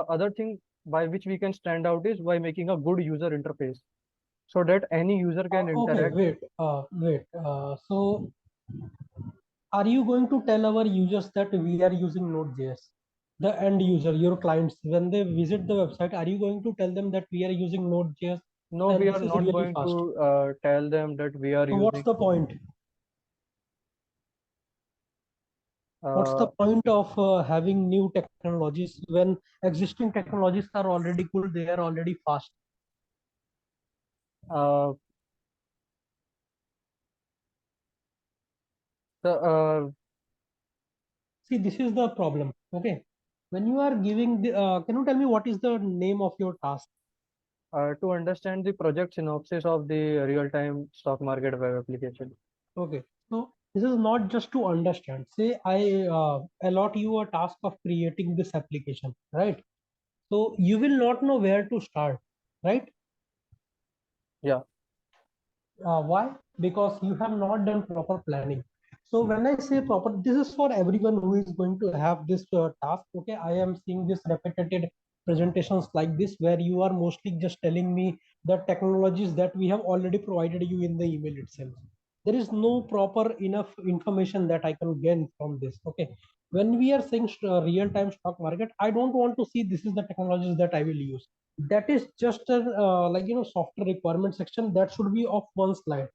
other thing by which we can stand out is by making a good user interface so that any user can Okay, interact. wait. So are you going to tell our users that we are using Node.js? The end user, your clients, when they visit the website, are you going to tell them that we are using Node.js No, and we are this is not really going fast? to tell them that we are So what's using. the point? What's the Uh, point of having new technologies when existing technologies are already good, they are already fast? uh, the, See, this is the problem. Okay. When you are giving the, can you tell me what is the name of your task? to understand the project synopsis of the real-time stock market web application. Okay. So this is not just to understand. Say I allot you a task of creating this application, right? So you will not know where to start, right? Yeah. Why? Because you have not done proper planning. So when I say proper, this is for everyone who is going to have this task. Okay, I am seeing this repetitive presentations like this where you are mostly just telling me the technologies that we have already provided you in the email itself. There is no proper enough information that I can gain from this. Okay, when we are saying real-time stock market, I don't want to see this is the technologies that I will use. That is just a software requirement section that should be of one slide,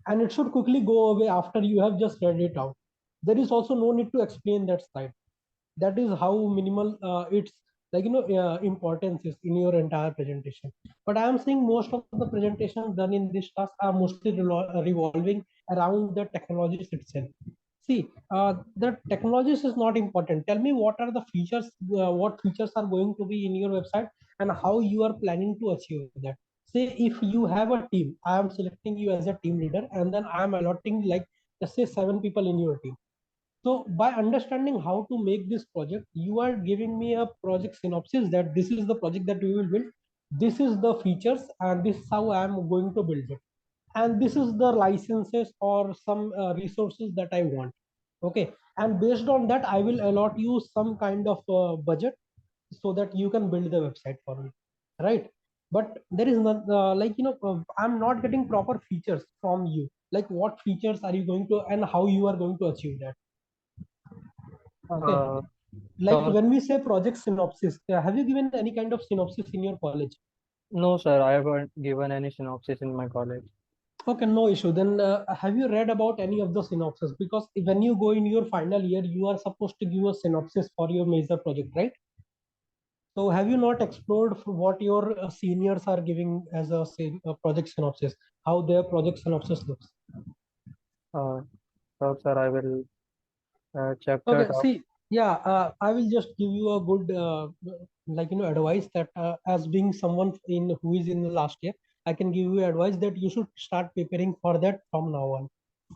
and it should quickly go away after you have just read it out. There is also no need to explain that slide. That is how minimal it's like importances in your entire presentation. But I am seeing most of the presentations done in this task are mostly revolving around the technologies itself. See, the technologies is not important. Tell me what are the features, what features are going to be in your website, and how you are planning to achieve that. Say if you have a team, I am selecting you as a team leader, and then I am allotting like, let's say, 7 people in your team. So by understanding how to make this project, you are giving me a project synopsis that this is the project that we will build. This is the features and this is how I am going to build it. And this is the licenses or some resources that I want. Okay. And based on that, I will allot you some kind of budget so that you can build the website for me. Right. But there is not I'm not getting proper features from you. Like what features are you going to and how you are going to achieve that. Okay. Like Sir, when we say project synopsis, have you given any kind of synopsis in your college? no, sir, I haven't given any synopsis in my college. Okay, no issue. Then have you read about any of the synopsis? Because when you go in your final year, you are supposed to give a synopsis for your major project, right? So have you not explored what your seniors are giving as a project synopsis? How their project synopsis looks? Uh, so, sir, I will check that Okay, out. see, yeah, I will just give you a good, advice that as being someone in who is in the last year, I can give you advice that you should start preparing for that from now on.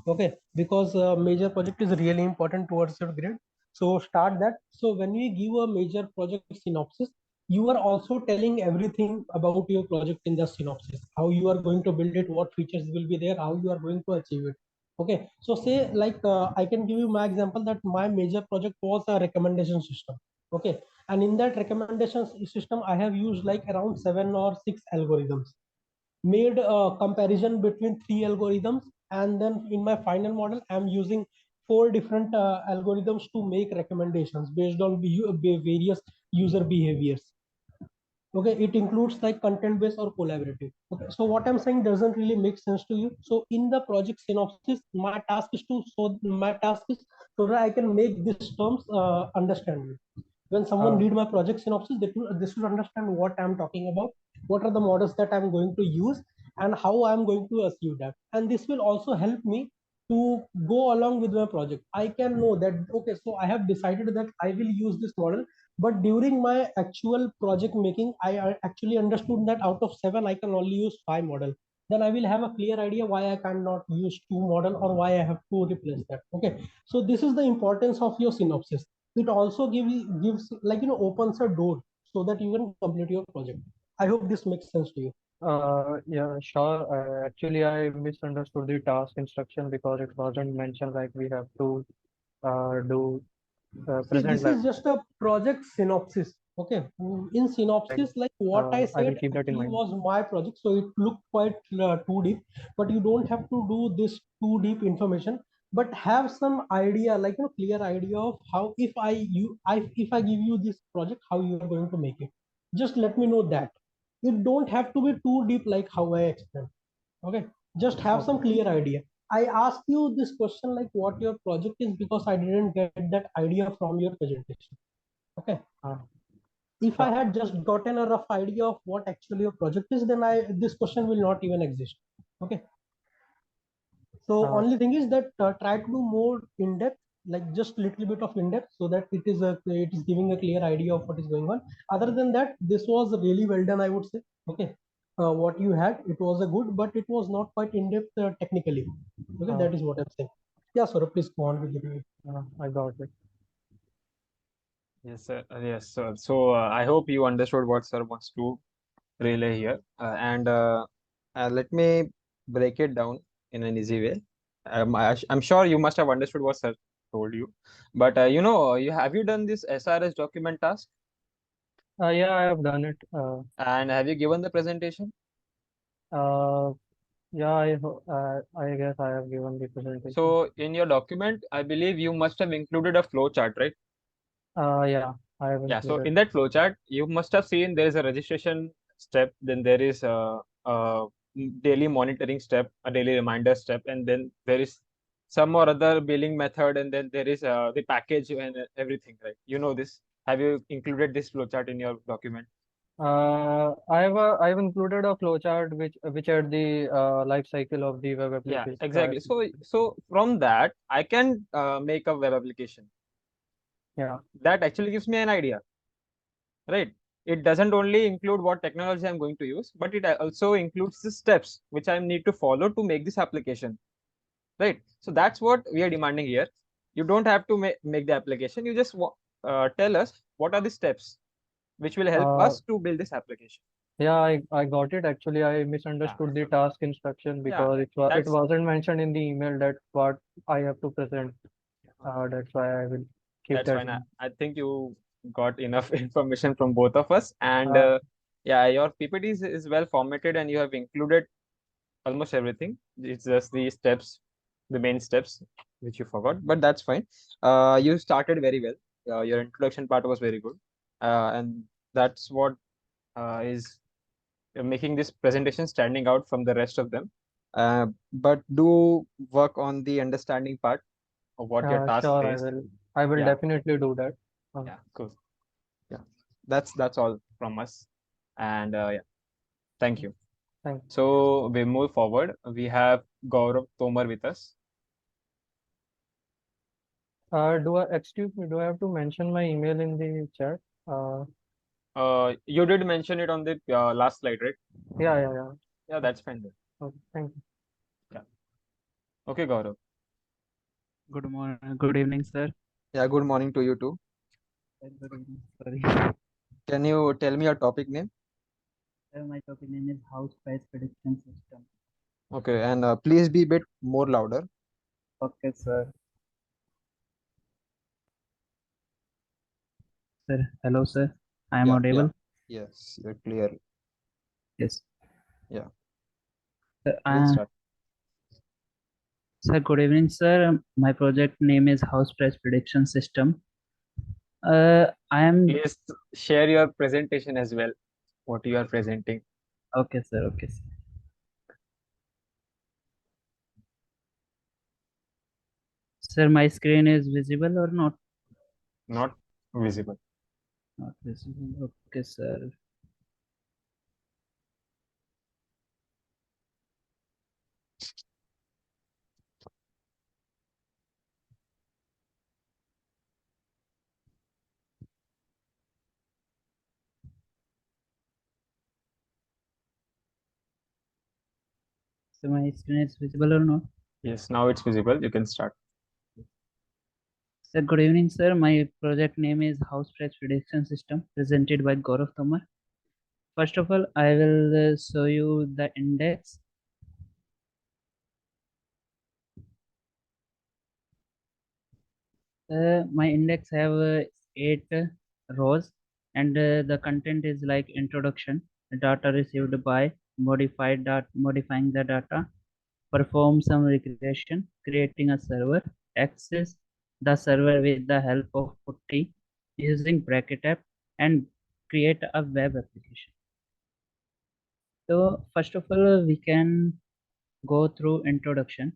Okay, because major project is really important towards your grade. So start that. So when we give a major project synopsis, you are also telling everything about your project in the synopsis, how you are going to build it, what features will be there, how you are going to achieve it. Okay, so say like I can give you my example that my major project was a recommendation system. Okay, and in that recommendation system I have used like around 7 or 6 algorithms, made a comparison between 3 algorithms, and then in my final model I'm using 4 different algorithms to make recommendations based on various user behaviors. Okay, it includes like content based or collaborative. Okay, so what I'm saying doesn't really make sense to you. So in the project synopsis, my task is so that I can make these terms understandable. When someone Uh, read my project synopsis, they should understand what I'm talking about, what are the models that I'm going to use, and how I'm going to achieve that. And this will also help me to go along with my project. I can know that, okay, so I have decided that I will use this model, but during my actual project making, I actually understood that out of 7 I can only use 5 model. Then I will have a clear idea why I cannot use 2 model or why I have to replace that. Okay, so this is the importance of your synopsis. It also gives opens a door so that you can complete your project. I hope this makes sense to you. yeah, sure. Actually, I misunderstood the task instruction because it wasn't mentioned like we have to do See, present this like. is just a project synopsis. Okay. In synopsis, like what I I will said keep that in actually mind. was my project. So it looked quite too deep, but you don't have to do this too deep information, but have some idea, like clear idea of how if I give you this project, how you are going to make it. Just let me know that. It don't have to be too deep like how I explained. Okay, just have some Okay. clear idea. I asked you this question like what your project is because I didn't get that idea from your presentation. Okay, Uh, if I sure. had just gotten a rough idea of what actually your project is, then I this question will not even exist. Okay, so Uh, only thing is that try to do more in depth, like just little bit of in depth, so that it is giving a clear idea of what is going on. Other than that, this was really well done, I would say. Okay, what you had, it was a good, but it was not quite in depth technically. Okay, uh, that is what I'm saying. Yeah, Saurabh, please go on with the review. I got it. Yes, sir. Yes, sir. So I hope you understood what sir wants to relay here. And let me break it down in an easy way. I'm sure you must have understood what sir told you. But have you done this SRS document task? Yeah, I have done it. And have you given the presentation? Uh, yeah, I guess I have given the presentation. So in your document, I believe you must have included a flow chart, right? Yeah, I have Yeah, so included. in that flowchart, you must have seen there is a registration step, then there is a daily monitoring step, a daily reminder step, and then there is some or other billing method, and then there is the package and everything, right? You know this. Have you included this flowchart in your document? I've included a flowchart which at the life cycle of the web Yeah, application. exactly. So from that, I can make a web application. Yeah. That actually gives me an idea, right? It doesn't only include what technology I'm going to use, but it also includes the steps which I need to follow to make this application, right? So that's what we are demanding here. You don't have to make the application. You just tell us what are the steps which will help Uh, us to build this application. yeah, I got it. Actually, I Yeah, misunderstood the task instruction yeah, because it that's wasn't mentioned in the email that what I have to present. That's why I will keep that's that fine. in. I think you got enough information from both of us, and Uh, yeah, your PPT is well formatted, and you have included almost everything. It's just the steps, the main steps, which you forgot, but that's fine. You started very well. Your introduction part was very good, and that's what is making this presentation standing out from the rest of them. But do work on the understanding part of what your task sure, is. I will Yeah, definitely do that. yeah, cool. Yeah, that's all from us, and yeah, thank you. Thanks. So we move forward. We have Gaurav Tomar with us. Excuse me, do I have to mention my email in the chat? Uh, You did mention it on the last slide, right? yeah. Yeah, that's fine then. Okay, thank you. Yeah. Okay, Gaurav. Good morning, good evening, sir. Yeah, good morning to you too. Good evening. Sorry. Can you tell me your topic name? Sir, my topic name is House Price Prediction System. Okay, and please be a bit more louder. Okay, sir. Sir, hello, sir. I am Yeah, audible. yes, you're clear. Yes. Yeah, Sir, you can start. sir, good evening, sir. My project name is House Price Prediction System. I am Please share your presentation as well. What you are presenting. okay, sir. Okay, sir. Sir, my screen is visible or not? Not visible. Not visible. Okay, sir. So my screen is visible or not? Yes, now it's visible. You can start. Sir, good evening, sir. My project name is House Price Prediction System, presented by Gaurav Tomar. First of all, I will show you the index. My index have 8 rows, and the content is like introduction, data received by modifying the data, perform some regression, creating a server, access the server with the help of putty using bracket app, and create a web application. So first of all, we can go through introduction.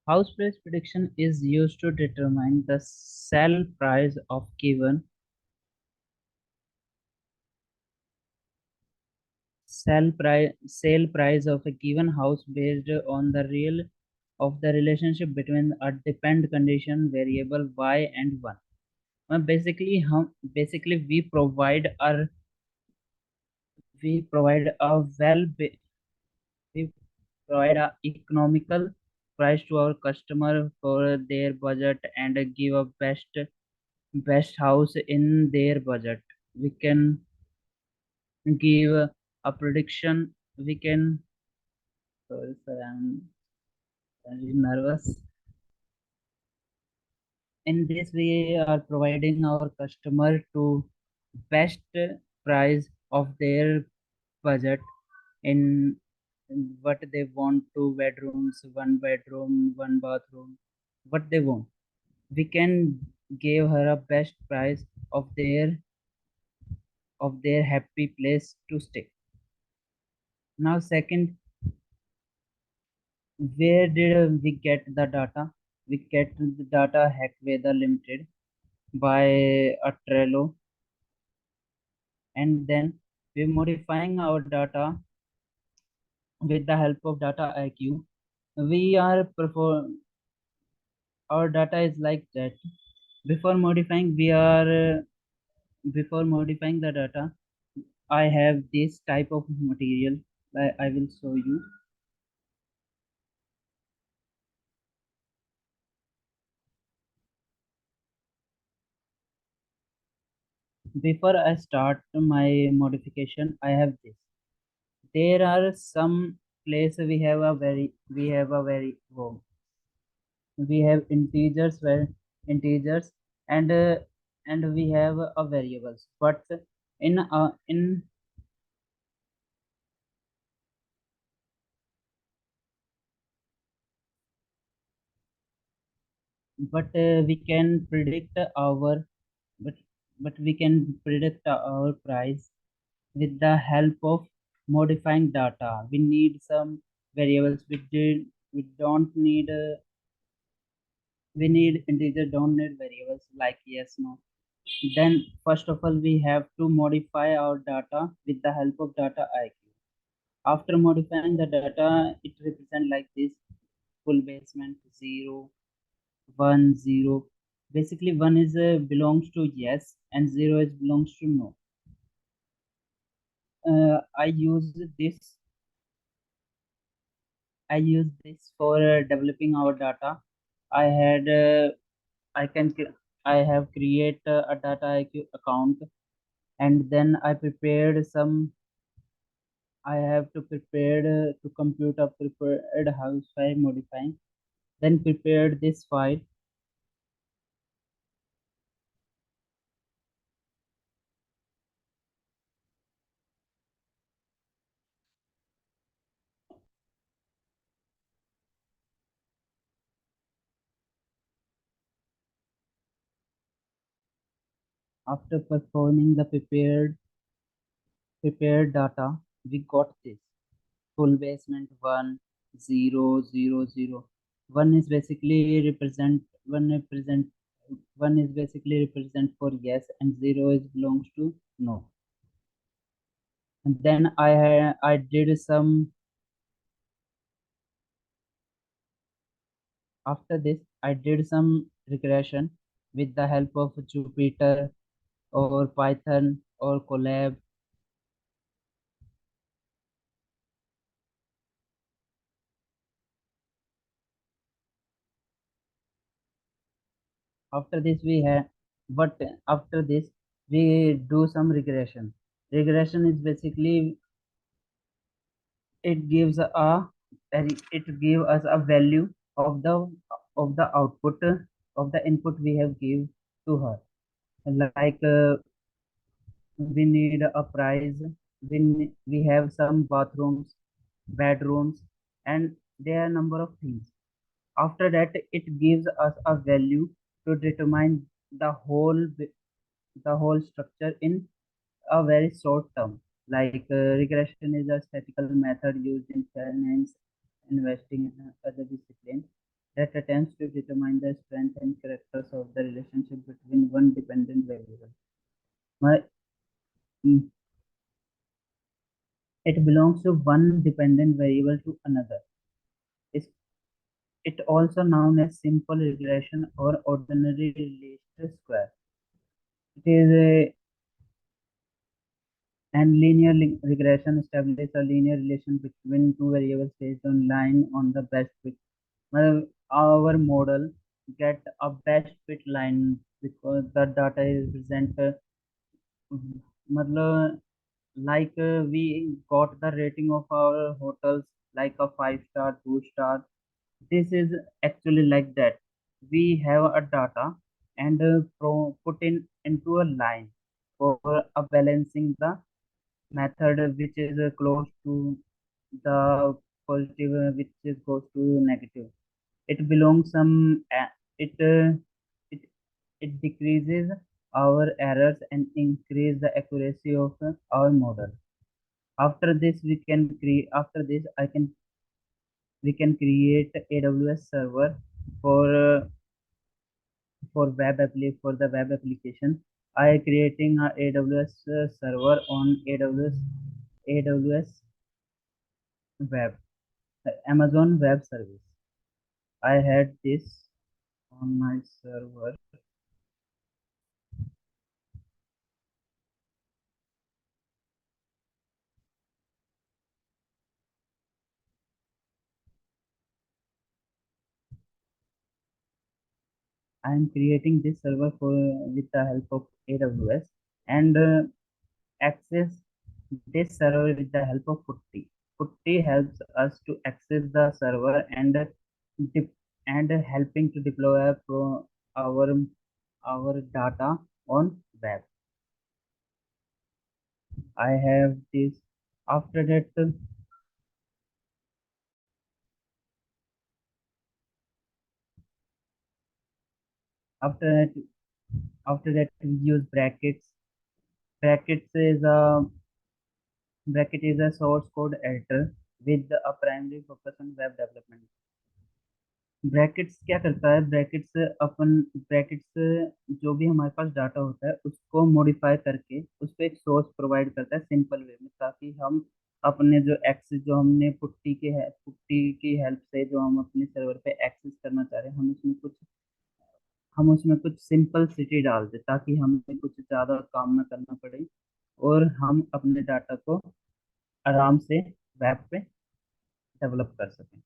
House price prediction is used to determine the sell price of given sale price of a given house based on the real of the relationship between a depend condition variable y and 1. Basically we provide a we provide a economical price to our customer for their budget and give a best house in their budget. We can give a prediction. We can sorry sir, I'm really nervous. In this we are providing our customer to best price of their budget in what they want, 2 bedrooms, 1 bedroom, 1 bathroom, what they want. We can give her a best price of their happy place to stay. Now second, where did we get the data? we get the data hack weather limited by a Trello, and then we're modifying our data with the help of data IQ. We are our data is like that. Before modifying, before modifying the data, I have this type of material. I will show you. Before I start my modification, I have this. There are some place we have integers where integers and we have a variables, but in we can predict our but we can predict our price with the help of modifying data. We need some variables. We don't need we need integer, don't need variables like yes, no. Then first of all, we have to modify our data with the help of data IQ. After modifying the data, it represents like this: full basement 0, 1, 0. Basically, 1 is belongs to yes and 0 is belongs to no. I use this. I use this for developing our data. I had I have create a data IQ account, and then I prepared some. I have to prepare to compute a prepared house file modifying. Then prepared this file. After performing the prepared data, we got this full basement 1, 0, 0, 0. 1 is basically one is basically represent for yes and 0 is belongs to no. And then I did some. After this, I did some regression with the help of Jupyter or Python or Colab. After this, after this, we do some regression. Regression is basically it gives us a value of the output of the input we have give to her. Like we need a price. We have some bathrooms, bedrooms, and there are number of things. After that, it gives us a value to determine the whole structure in a very short term. Like regression is a statistical method used in finance, investing, and other disciplines that attempts to determine the strength and characters of the relationship between one dependent variable. My, mm, it belongs to one dependent variable to another. It's, it also known as simple regression or ordinary least square. It is a and regression establishes a linear relation between two variables based on line on the best fit. Well, our model get a best fit line because the data is present. मतलब, like we got the rating of our hotels like a 5 star, 2 star. This is actually like that. We have a data and put in into a line for balancing the method which is close to the positive which is goes to negative. It belongs some it it it decreases our errors and increase the accuracy of our model. After this we can create AWS server for for the web application. I creating a AWS server on AWS Web Amazon Web Service. I had this on my server. I am creating this server for with the help of AWS and access this server with the help of Putty. Putty helps us to access the server and dep- and helping to deploy our our data on web. I have this. After that, after that, after that, we use brackets. Bracket is a source code editor with a primary focus on web development. Brackets क्या करता है? Brackets जो भी हमारे पास data होता है उसको modify करके उसको एक सोर्स प्रोवाइड करता है सिंपल वे में, ताकि हम अपने जो एक्सेस जो हमने पुट्टी की हेल्प से जो हम अपने सर्वर पे एक्सेस करना चाह रहे हैं, हम उसमें कुछ सिंपल सिटी डाल दें ताकि हमें कुछ ज़्यादा काम ना करना पड़े और हम अपने डाटा को आराम से वेब पे डेवलप कर सकें.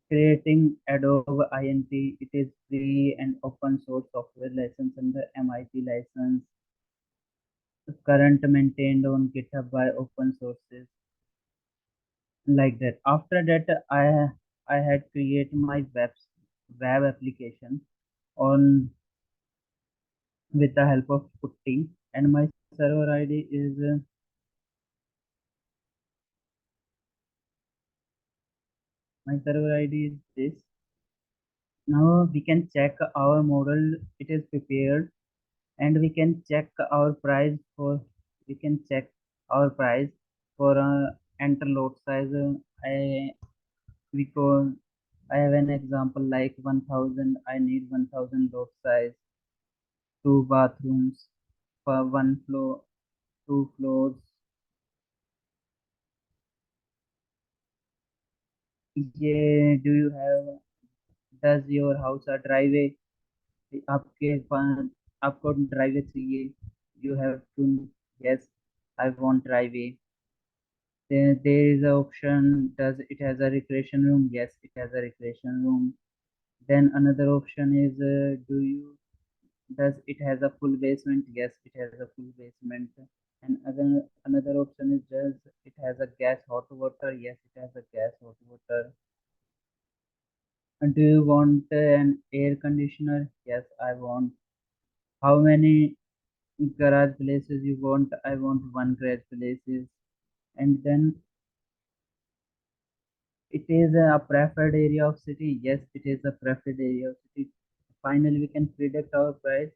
Creating Adobe INT, it is free and open source software license under MIT license, current maintained on GitHub by open sources, like that. After that, I had create my web application on with the help of Putty, and my server ID is this. Now we can check our model, it is prepared, and we can check our price for we can check our price for enter lot size. I we go I have an example like 1000. I need 1000 lot size, two bathrooms for one floor, two floors. ये do you have does your house a driveway? आपके पास आपको driveway चाहिए? You have to yes, I want driveway. There is an option, does it has a recreation room? Yes, it has a recreation room. Then another option is does it has a full basement? Yes, it has a full basement. And another option is does it has a gas hot water? Yes, it has a gas hot water. And do you want an air conditioner? Yes, I want. How many garage places you want? I want one garage places. And then it is a preferred area of city. Yes, it is a preferred area of city. Finally, we can predict our price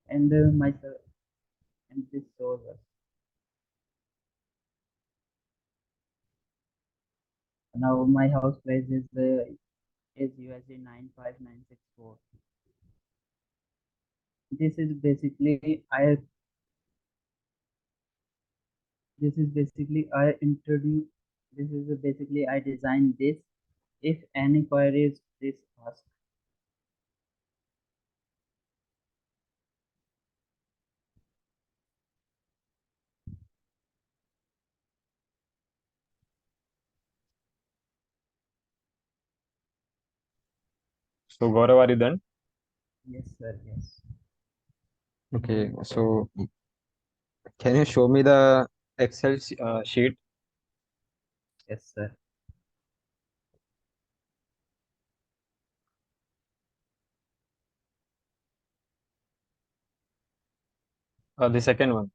and and this shows us. Now my house price is USD 95964. This is basically I introduce. This is basically I designed this. If any queries, please ask. So Gaurav, are you done? Yes, sir. Yes. Okay, so can you show me the Excel sheet? Yes, sir. The second one.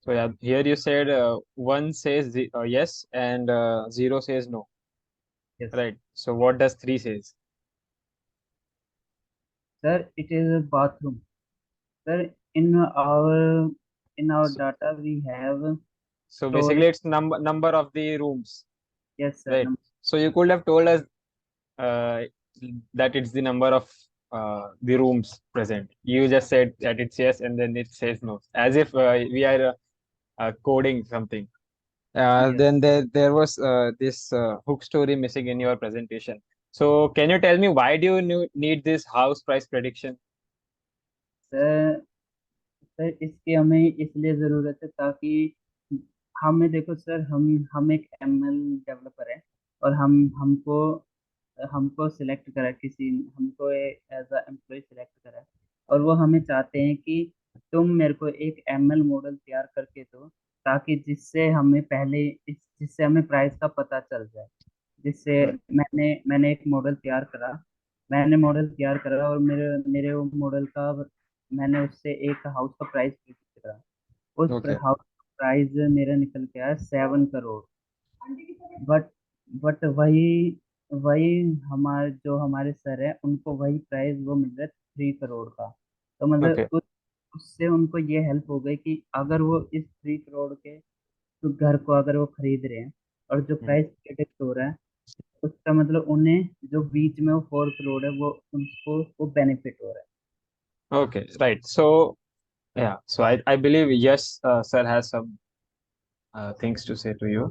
So yeah, here you said one says yes and zero says no, Yes. right? So what does three says? Sir, it is a bathroom. Sir, in our So, data we have So story. basically, it's number of the rooms, Yes, sir. right? So you could have told us uh, that it's the number of the rooms present. You just said that it's yes, and then it says no, as if we are coding something. Yes. Then there was this hook story missing in your presentation. So can you tell me why do you need this house price prediction? Sir sir इसकी हमें इसलिए ज़रूरत है ताकि हमें देखो sir हम एक एमएल डेवलपर है और हमको हमको सिलेक्ट करा किसी हमको एज अ एम्प्लॉय सिलेक्ट करा और वो हमें चाहते हैं कि तुम मेरे को एक एमएल मॉडल तैयार करके दो ताकि जिससे हमें प्राइस का पता चल जाए जिससे मैंने एक मॉडल तैयार करा और मेरे मेरे वो मॉडल का मैंने उससे एक हाउस का प्राइस प्रिडिक्ट करा उस Okay. हाउस का प्राइस मेरा निकल के आया 7 करोड़ बट बट वही वही हमारे सर है उनको वही प्राइस वो मिल रहा है 3 करोड़ का तो Okay. मतलब उससे उनको ये हेल्प हो गई कि अगर वो इस 3 करोड़ के तो घर को अगर वो खरीद रहे हैं और जो प्राइस प्रिडिक्ट हो रहा है उसका मतलब उन्हें जो बीच में वो 4 करोड़ है वो उनको वो बेनिफिट हो रहा है Okay, right. So yeah, so I believe yes, sir has some things to say to you.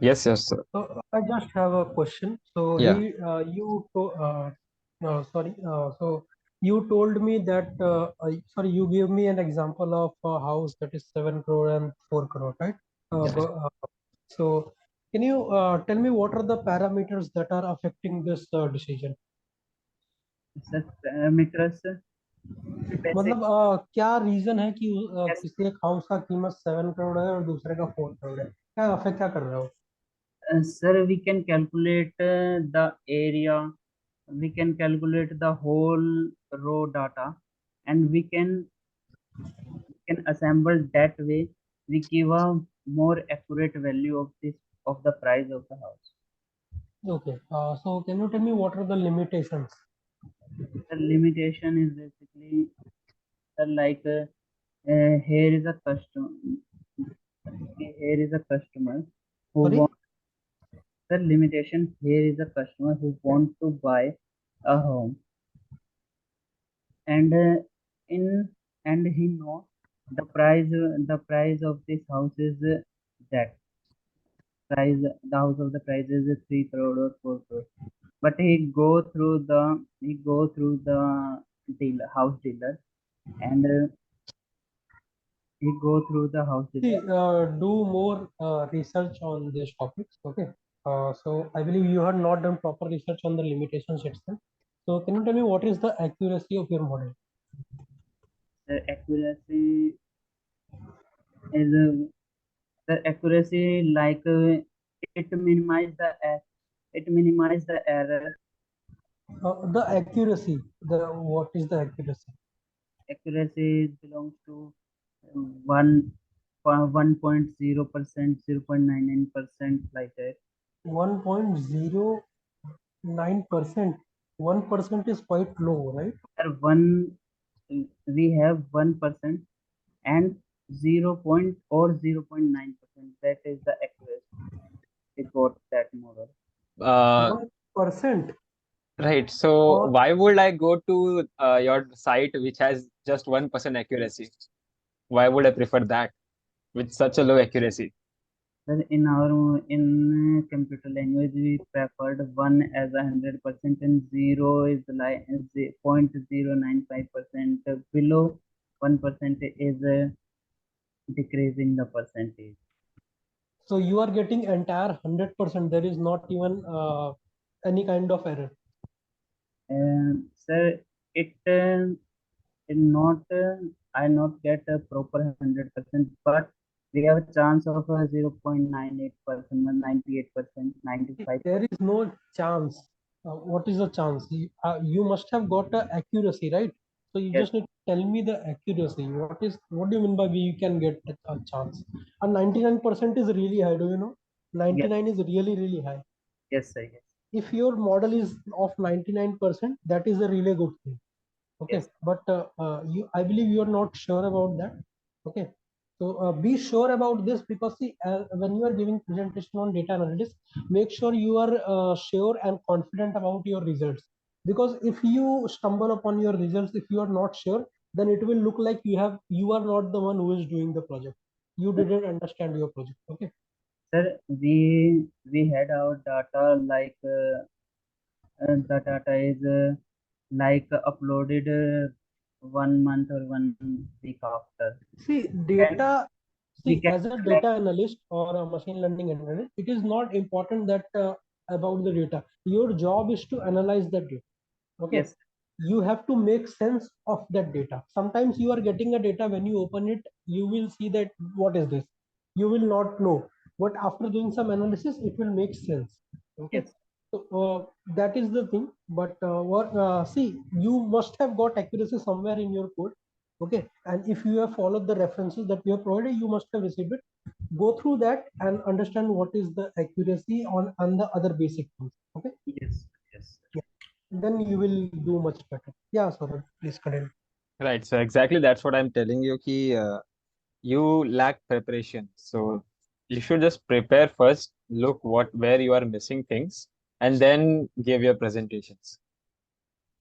Yes, yes, sir. So I just have a question. So Yeah. so you told me that sorry, you gave me an example of a house that is 7 crore and 4 crore, right? So can you tell me what are the parameters that are affecting this decision? Sir parameters मतलब क्या reason है कि किसी एक house का कीमत 7 करोड़ है और दूसरे का 4 करोड़ है, क्या अफेक्ट क्या कर रहे हो? sir we can calculate the area we can calculate the whole raw data and we can assemble that way we give a more accurate value of this of the price of the house. Okay, so can you tell me what are the limitations? The limitation is basically like here is a customer who Sorry? want the limitation here is a customer who want to buy a home and in and he know the price of this house is that price the house of the price is 3 crore or 4 crore but he go through the house dealer and he go through the house See, dealer. do more research on these topics. Okay. So I believe you have not done proper research on the limitations itself. So can you tell me what is the accuracy of your model? The accuracy is the accuracy like it minimize the error. The accuracy. What is the accuracy? Accuracy belongs to one 1.0%, 0.99% like that. 1.09%. 1% is quite low, right? We have 1% and 0.9%. That is the accuracy. We got that model. 1%. Right. So why would I go to your site which has just 1% accuracy? Why would I prefer that with such a low accuracy? Sir, in computer language, we preferred 1 as 100% and 0 is like 0.095%. Below 1% is decreasing the percentage. So you are getting entire 100%. There is not even any kind of error. Sir, it not I not get a proper 100%, but we have a chance of 0.98%, 98%, 95%. There is no chance. What is the chance? You must have got the accuracy, right? So you Yes. just need to tell me the accuracy. What do you mean by you can get a chance? And 99% is really high. Do you know? 99 is really, really high. Yes, sir. Yes. If your model is of 99%, that is a really good thing. Okay. Yes. But I believe you are not sure about that. Okay. So be sure about this, because see, when you are giving presentation on data analytics, make sure you are sure and confident about your results. Because if you stumble upon your results, if you are not sure, then it will look like you are not the one who is doing the project. You didn't understand your project. Okay. Sir, we had our data like the data is like uploaded 1 month or 1 week after. See, And data. we See, can as a like data analyst or a machine learning analyst, it is not important that about the data. Your job is to analyze that data. Okay. yes, You have to make sense of that data. Sometimes you are getting a data, when you open it, you will see that what is this? You will not know. But after doing some analysis, it will make sense. Okay. yes, So that is the thing. But see, you must have got accuracy somewhere in your code. Okay. And if you have followed the references that we have provided, you must have received it. Go through that and understand what is the accuracy on the other basic things. Okay. yes, yes. Then you will do much better. Yeah, Saurabh, please continue. Right. So exactly that's what I'm telling you. You lack preparation. So you should just prepare first, look where you are missing things, and then give your presentations.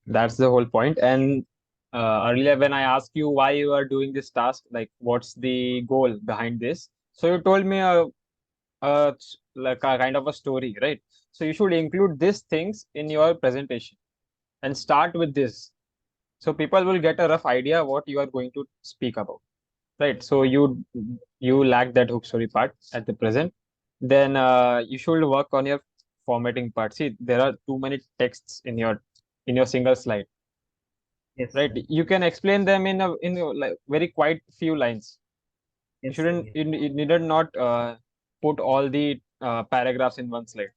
That's the whole point. And earlier, when I asked you why you are doing this task, like what's the goal behind this, so you told me like a kind of a story, right? So you should include these things in your presentation and start with this, so people will get a rough idea what you are going to speak about, right? So you lack that hook story part at the present. Then you should work on your formatting part. See, there are too many texts in your single slide, Yes, right? sir. You can explain them in like very quite few lines. You Yes, sir. shouldn't Yes. you needed not put all the paragraphs in one slide.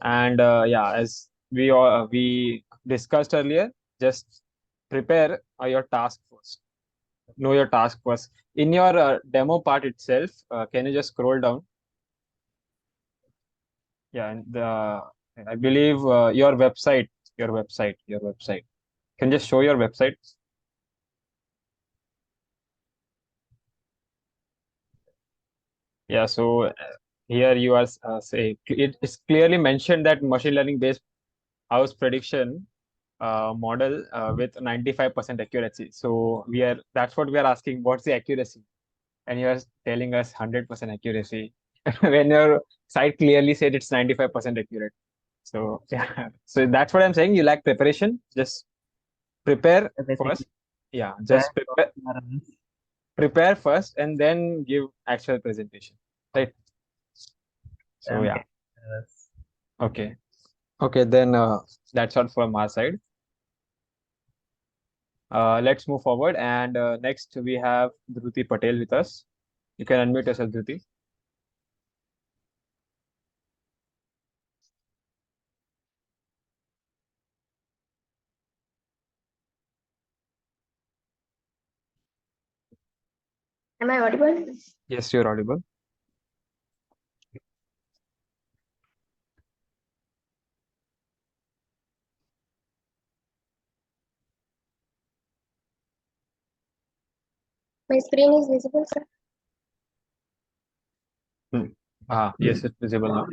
And yeah, as we discussed earlier, just prepare your task first. Know your task first. In your demo part itself, can you just scroll down? Yeah, and I believe your website. Can you just show your website? Yeah, so here you are say it is clearly mentioned that machine learning based house prediction model with 95% accuracy. So that's what we are asking. What's the accuracy? And you are telling us 100% accuracy when your site clearly said it's 95% accurate. So yeah, so that's what I'm saying. You lack preparation. Just prepare So basically, first. Yeah, bad just performance. prepare first and then give actual presentation. Right. So And yeah, errors. okay, okay. Then that's all from our side. Let's move forward. And next we have Dhruti Patel with us. You can unmute yourself, Dhruti. Am I audible? Yes, you're audible. My screen is visible, sir. Hmm. Yes, it's visible now.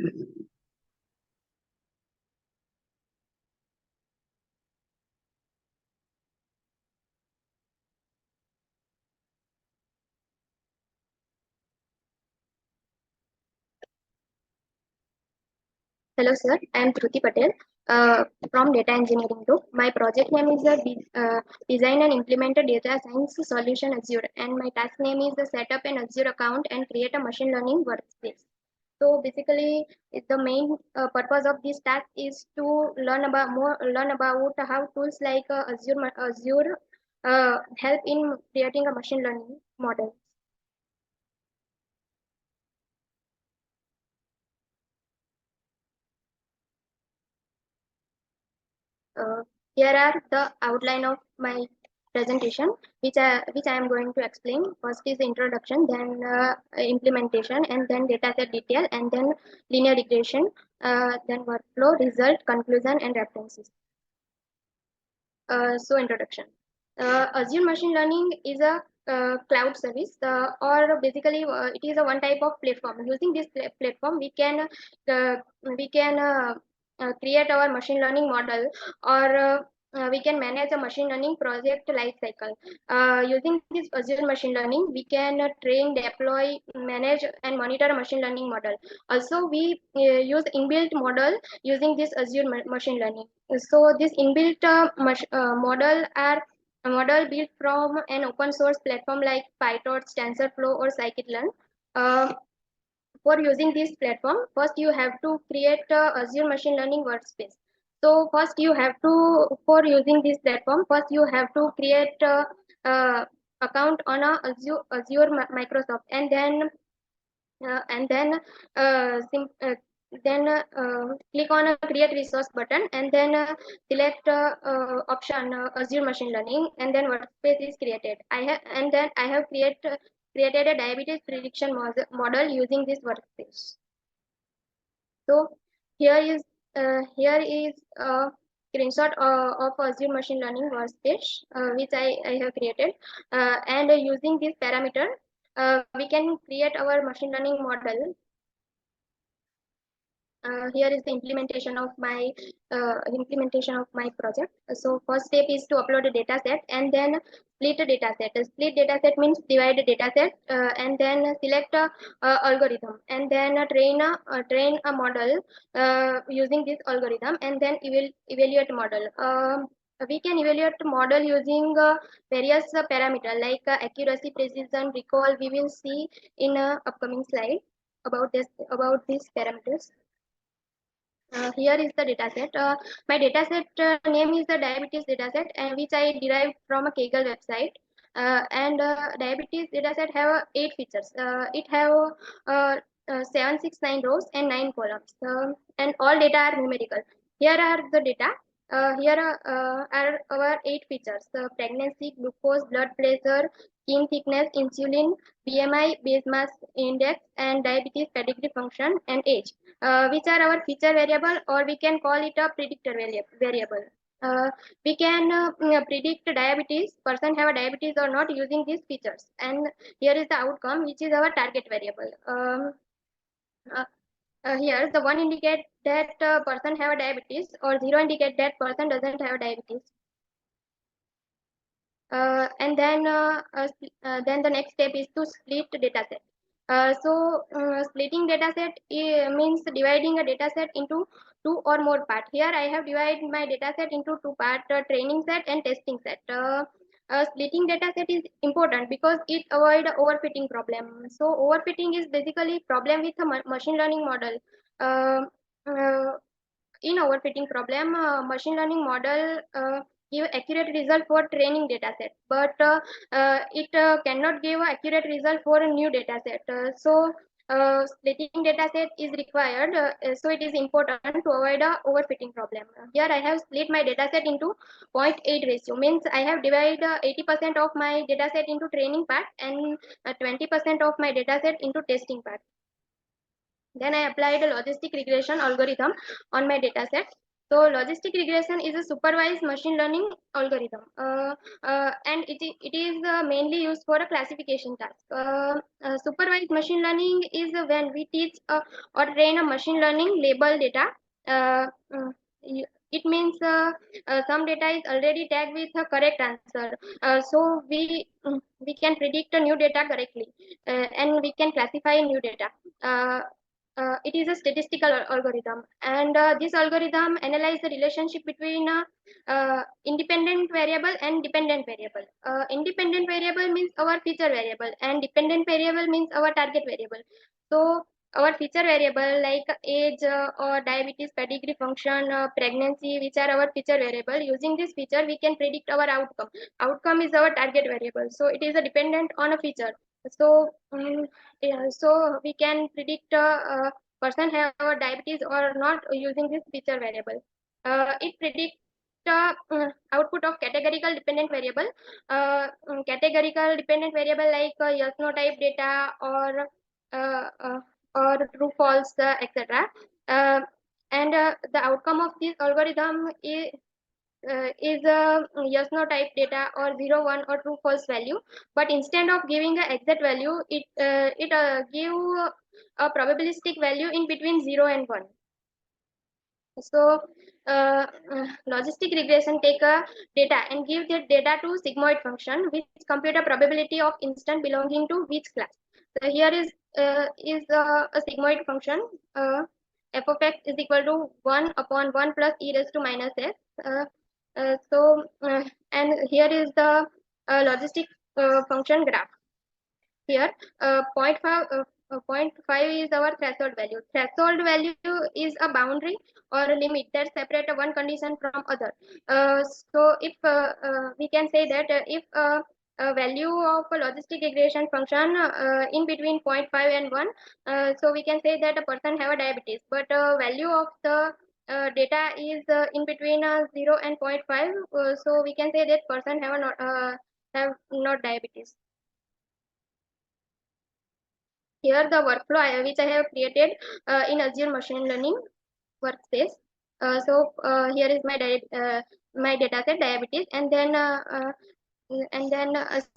Hello, sir. I am Dhruti Patel from Data Engineering Group. My project name is Design and Implement a Data Science Solution Azure, and my task name is set up an Azure account and create a machine learning workspace. So basically, the main purpose of this task is to learn about how tools like Azure help in creating a machine learning model. Uh, Here are the outline of my presentation, which I am going to explain. First is introduction, then implementation, and then dataset detail, and then linear regression, then workflow, result, conclusion, and references. So introduction. Azure machine learning is a cloud service, or basically it is a one type of platform. Using this platform, we can create our machine learning model, or we can manage a machine learning project life cycle. Using this Azure machine learning, we can train, deploy, manage, and monitor a machine learning model. Also, we use inbuilt model using this Azure machine learning. So this inbuilt model are a model built from an open source platform like PyTorch, TensorFlow, or scikit-learn. For using this platform, first you have to create Azure machine learning workspace. So first you have to, for using this platform, first you have to create uh, account on a Azure Microsoft, and then uh, and then uh, sim- uh, click on a create resource button, and then select option Azure machine learning, and then workspace is created. I have created a diabetes prediction model using this workspace. So here is a screenshot of Azure machine learning workspace, which I have created, and using this parameter, we can create our machine learning model. Here is the implementation of my project. So first step is to upload a data set, and then split a data set. A split data set means divide a data set, and then select a algorithm, and then train a model using this algorithm, and then evaluate model. We can evaluate model using various parameters like accuracy, precision, recall. We will see in a upcoming slide about these parameters. Here is the dataset. My dataset name is the diabetes dataset, and which I derived from a Kaggle website. And diabetes dataset have 8 features. It have 769 rows and 9 columns, and all data are numerical. Here are the data. Here are our 8 features: pregnancy, glucose, blood pressure, skin thickness, insulin, BMI, base mass index, and diabetes pedigree function, and age. Which are our feature variable, or we can call it a predictor variable. We can predict diabetes, person have a diabetes or not using these features. And here is the outcome, which is our target variable. Uh, Here the one indicate that person have a diabetes, or 0 indicate that person doesn't have diabetes. And then the next step is to split data set. Splitting dataset means dividing a dataset into 2 or more parts. Here I have divided my dataset into 2 parts: training set and testing set. Splitting dataset is important because it avoid overfitting problem. So overfitting is basically problem with a machine learning model. Uh, uh, in overfitting problem, machine learning model give accurate result for training dataset, but it cannot give accurate result for a new dataset. Splitting dataset is required, so it is important to avoid a overfitting problem. Here I have split my dataset into 0.8 ratio, means I have divided 80% of my dataset into training part, and 20% of my dataset into testing part. Then I applied a logistic regression algorithm on my dataset. So logistic regression is a supervised machine learning algorithm, and it is mainly used for a classification task. Supervised machine learning is when we teach or train a machine learning label data. Uh, uh, it means some data is already tagged with a correct answer. So we can predict a new data correctly, and we can classify new data. It is a statistical algorithm, and this algorithm analyze the relationship between independent variable and dependent variable. Independent variable means our feature variable, and dependent variable means our target variable. So our feature variable like age, or diabetes pedigree function, pregnancy, which are our feature variable. Using this feature, we can predict our outcome. Outcome is our target variable, so it is a dependent on a feature. So yeah, so we can predict person have diabetes or not using this feature variable. It predicts output of categorical dependent variable. Categorical dependent variable like yes no type data, uh, uh, or true false, etc. And the outcome of this algorithm is a yes no type data or 0 1 or true false value, but instead of giving an exact value, it give a probabilistic value in between 0 and 1. So logistic regression take a data and give that data to sigmoid function, which compute a probability of instant belonging to which class. So here is a sigmoid function. F of x is equal to 1 upon 1 plus e raised to minus x. And here is the logistic function graph. Here, 0.5 is our threshold value. Threshold value is a boundary or a limit that separates one condition from other. So if we can say that if a value of a logistic regression function in between 0.5 and 1, so we can say that a person have a diabetes, but value of the data is in between 0 and 0.5, so we can say that person have not diabetes. Here the workflow which I have created in Azure machine learning workspace. Here is my my data set diabetes, and then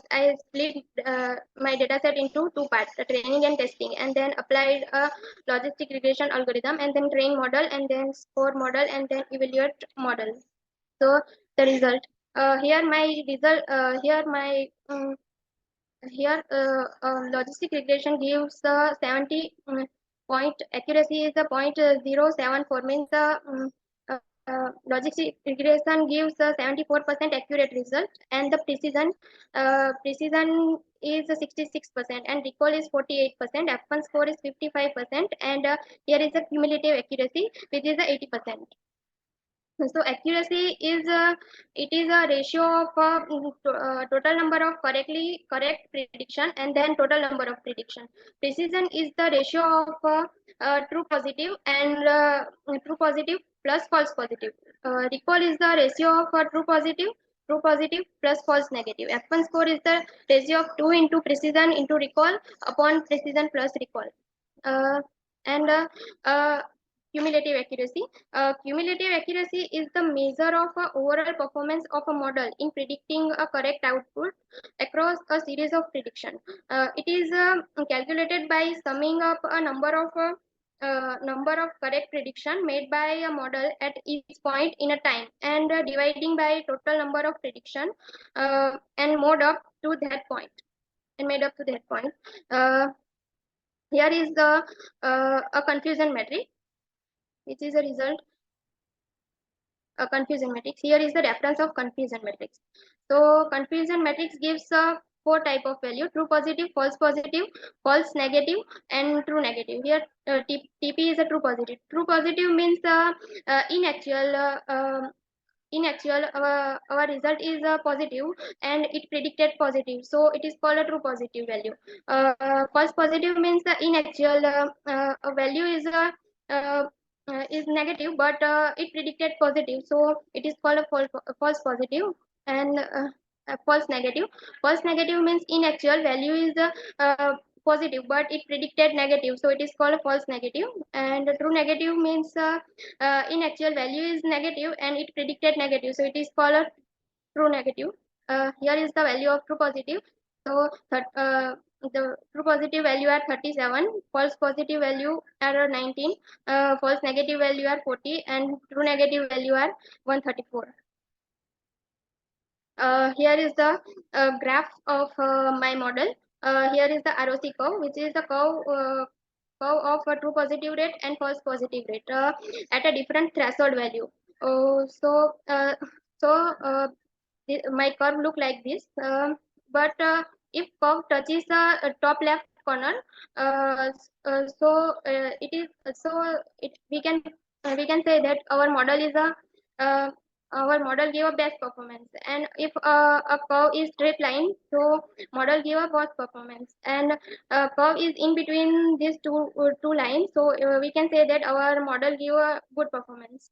I split my data set into two parts, the training and testing, and then applied a logistic regression algorithm, and then train model, and then score model, and then evaluate model. So the result here my result here logistic regression gives 70 point accuracy is the 0.074, means the logistic regression gives a 74% accurate result, and the precision is 66%, and recall is 48%, F1 score is 55%, and here is the cumulative accuracy, which is 80%. So accuracy is it is a ratio of total number of correct prediction and then total number of prediction. Precision is the ratio of true positive and true positive plus false positive. Recall is the ratio of true positive plus false negative. F1 score is the ratio of 2 into precision into recall upon precision plus recall. And cumulative accuracy. Cumulative accuracy is the measure of overall performance of a model in predicting a correct output across a series of prediction. It is calculated by summing up a number of correct prediction made by a model at each point in a time, and dividing by total number of prediction and made up to that point. Here is the a confusion metric, which is a result a confusion matrix. Here is the reference of confusion matrix. So confusion matrix gives 4 type of value: true positive, false negative, and true negative. Here TP is a true positive. True positive means in actual our result is positive and it predicted positive, so it is called a true positive value. False positive means in actual value is negative, but it predicted positive, so it is called a false positive. And false negative means in actual value is positive, but it predicted negative, so it is called a false negative. And true negative means in actual value is negative and it predicted negative, so it is called a true negative. Here is the value of true positive. So the true positive value are 37, false positive value are 19, false negative value are 40, and true negative value are 134. Here is the graph of my model. Here is the ROC curve, which is the curve of a true positive rate and false positive rate at a different threshold value. My curve look like this, but if curve touches the top left corner, we can say that our model is our model give a best performance. And if a curve is straight line, so model give a worst performance, and curve is in between these two lines, so we can say that our model give a good performance.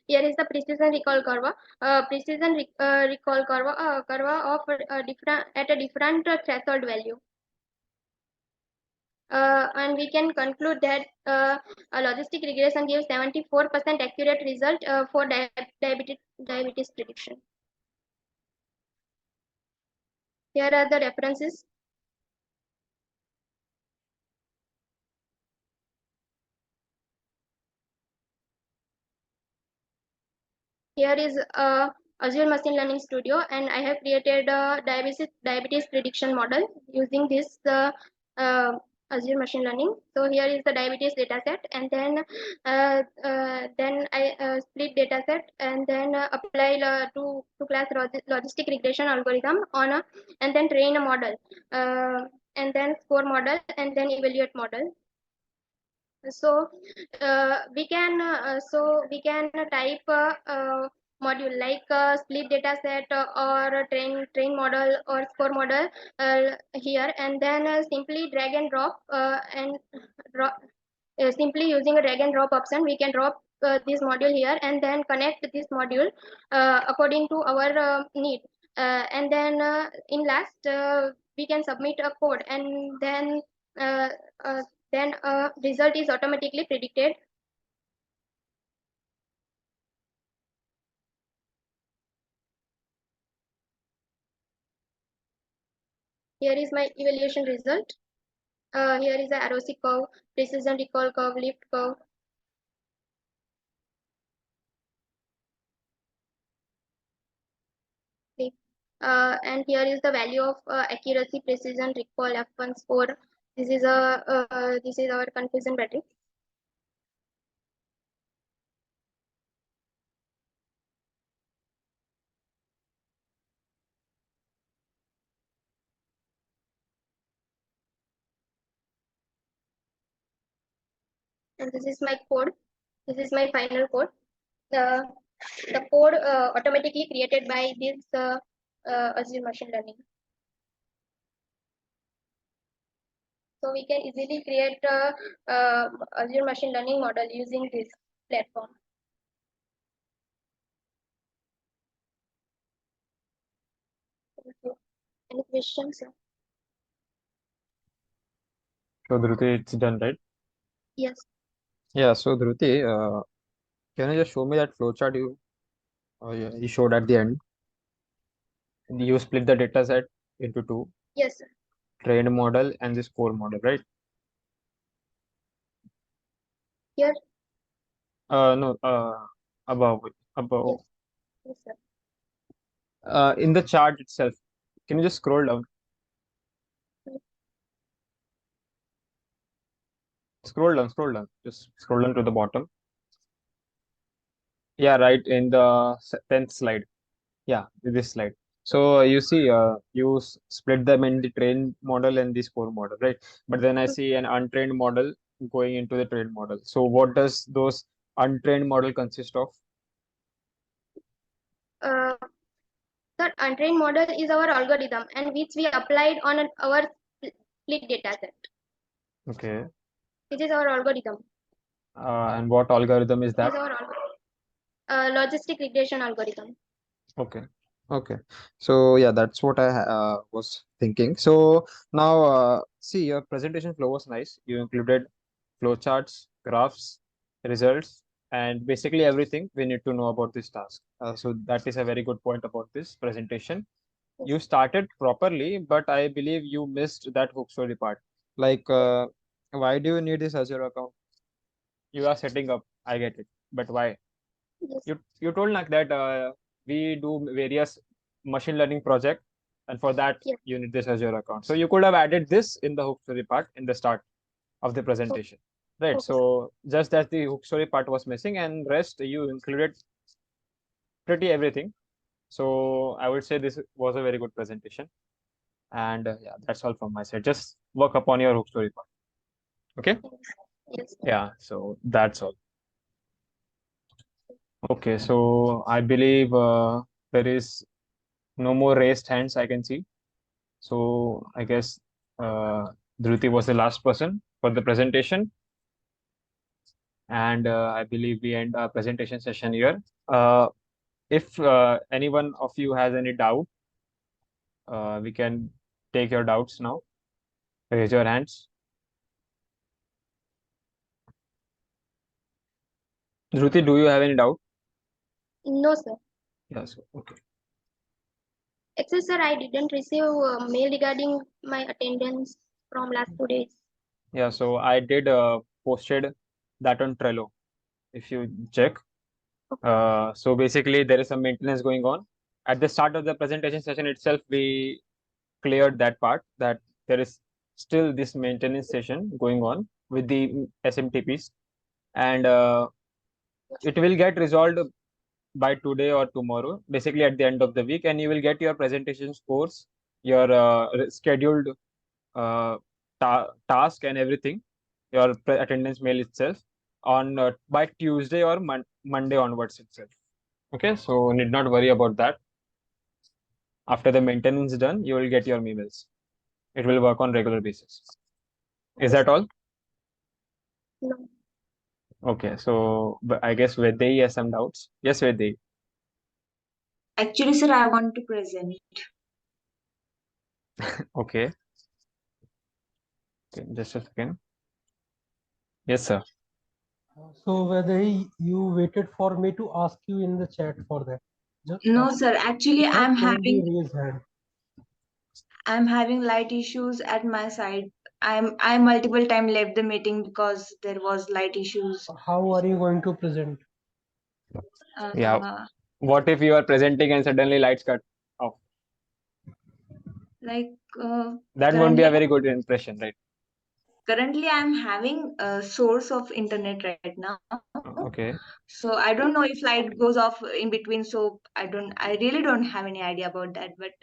Here is the precision recall curve. Recall curve of different at a different threshold value. And we can conclude that a logistic regression gives 74% accurate result for diabetes prediction. Here are the references. Here is Azure Machine Learning Studio, and I have created a diabetes prediction model using this Azure Machine Learning. So here is the diabetes dataset, and then I split dataset and then apply two-class logistic regression algorithm on and then train a model, and then score model, and then evaluate model. So we can type module like split data set or a train model or score model here, and then simply drag and drop and drop simply using a drag and drop option, we can drop this module here and then connect this module according to our need, and then in last we can submit a code, and then uh, result is automatically predicted. Here is my evaluation result. Here is the ROC curve, precision recall curve, lift curve. And here is the value of accuracy, precision, recall, F1 score. This is our confusion matrix. And this is my code. This is my final code. The code automatically created by this Azure Machine Learning. So we can easily create a Azure Machine Learning model using this platform. Thank you. Any questions? So Dhruti, it's done, right? Yes. Yeah. So Dhruti, can you just show me that flowchart you showed at the end? You split the data set into two, Yes, sir. trained model and the score model, right? Here. No, above, above. Yes, yes, sir. In the chart itself, can you just scroll down? Scroll down. Just scroll down to the bottom. Yeah, right in the 10th slide. Yeah, this slide. So you see, you split them in the trained model and the score model, right? But then I see an untrained model going into the trained model. So what does those untrained model consist of? Uh, the untrained model is our algorithm, and which we applied on our split data set. Okay. This is our algorithm. And what algorithm is This that? is our logistic regression algorithm. Okay. Okay. So yeah, that's what I was thinking. So now, see, your presentation flow was nice. You included flowcharts, graphs, results, and basically everything we need to know about this task. So that is a very good point about this presentation. You started properly, but I believe you missed that hook story part. Like, why do you need this Azure account? You are setting up, I get it, but why? Yes. You told like that we do various machine learning project, and for that Yes. you need this Azure account. So you could have added this in the hook story part in the start of the presentation, right? Okay. So just that the hook story part was missing, and rest you included pretty everything. So I would say this was a very good presentation, and yeah, that's all from my side. Just work upon your hook story part. Okay. Yes. Yeah, so that's all. Okay, so I believe there is no more raised hands I can see. So I guess Dhruti was the last person for the presentation. And I believe we end our presentation session here. If any one of you has any doubt, we can take your doubts now. Raise your hands. Dhruti, do you have any doubt? No, sir. Yes. Okay. Actually, sir, I didn't receive a mail regarding my attendance from last 2 days. Yeah. So I did posted that on Trello. If you check. So basically, there is some maintenance going on. At the start of the presentation session itself, we cleared that part that there is still this maintenance session going on with the SMTPs, and it will get resolved by today or tomorrow, basically at the end of the week, and you will get your presentation scores, your scheduled uh, task and everything, your attendance mail itself on by Tuesday or Monday onwards itself. Okay, so need not worry about that. After the maintenance done, you will get your emails. It will work on regular basis. Is that all? No. Okay, so I guess Vaidehi has some doubts. Yes, Vaidehi. Actually, sir, I want to present. Okay. Okay, just a second. Yes, sir. So whether you waited for me to ask you in the chat for that. No, sir. Actually, you have only raised hand. I'm having light issues at my side. I multiple time left the meeting because there was light issues. How are you going to present? Yeah. What if you are presenting and suddenly lights cut off? Like That won't be a very good impression, right? currently I'm having a source of internet right now. Okay. So I don't know if light goes off in between. So I really don't have any idea about that. But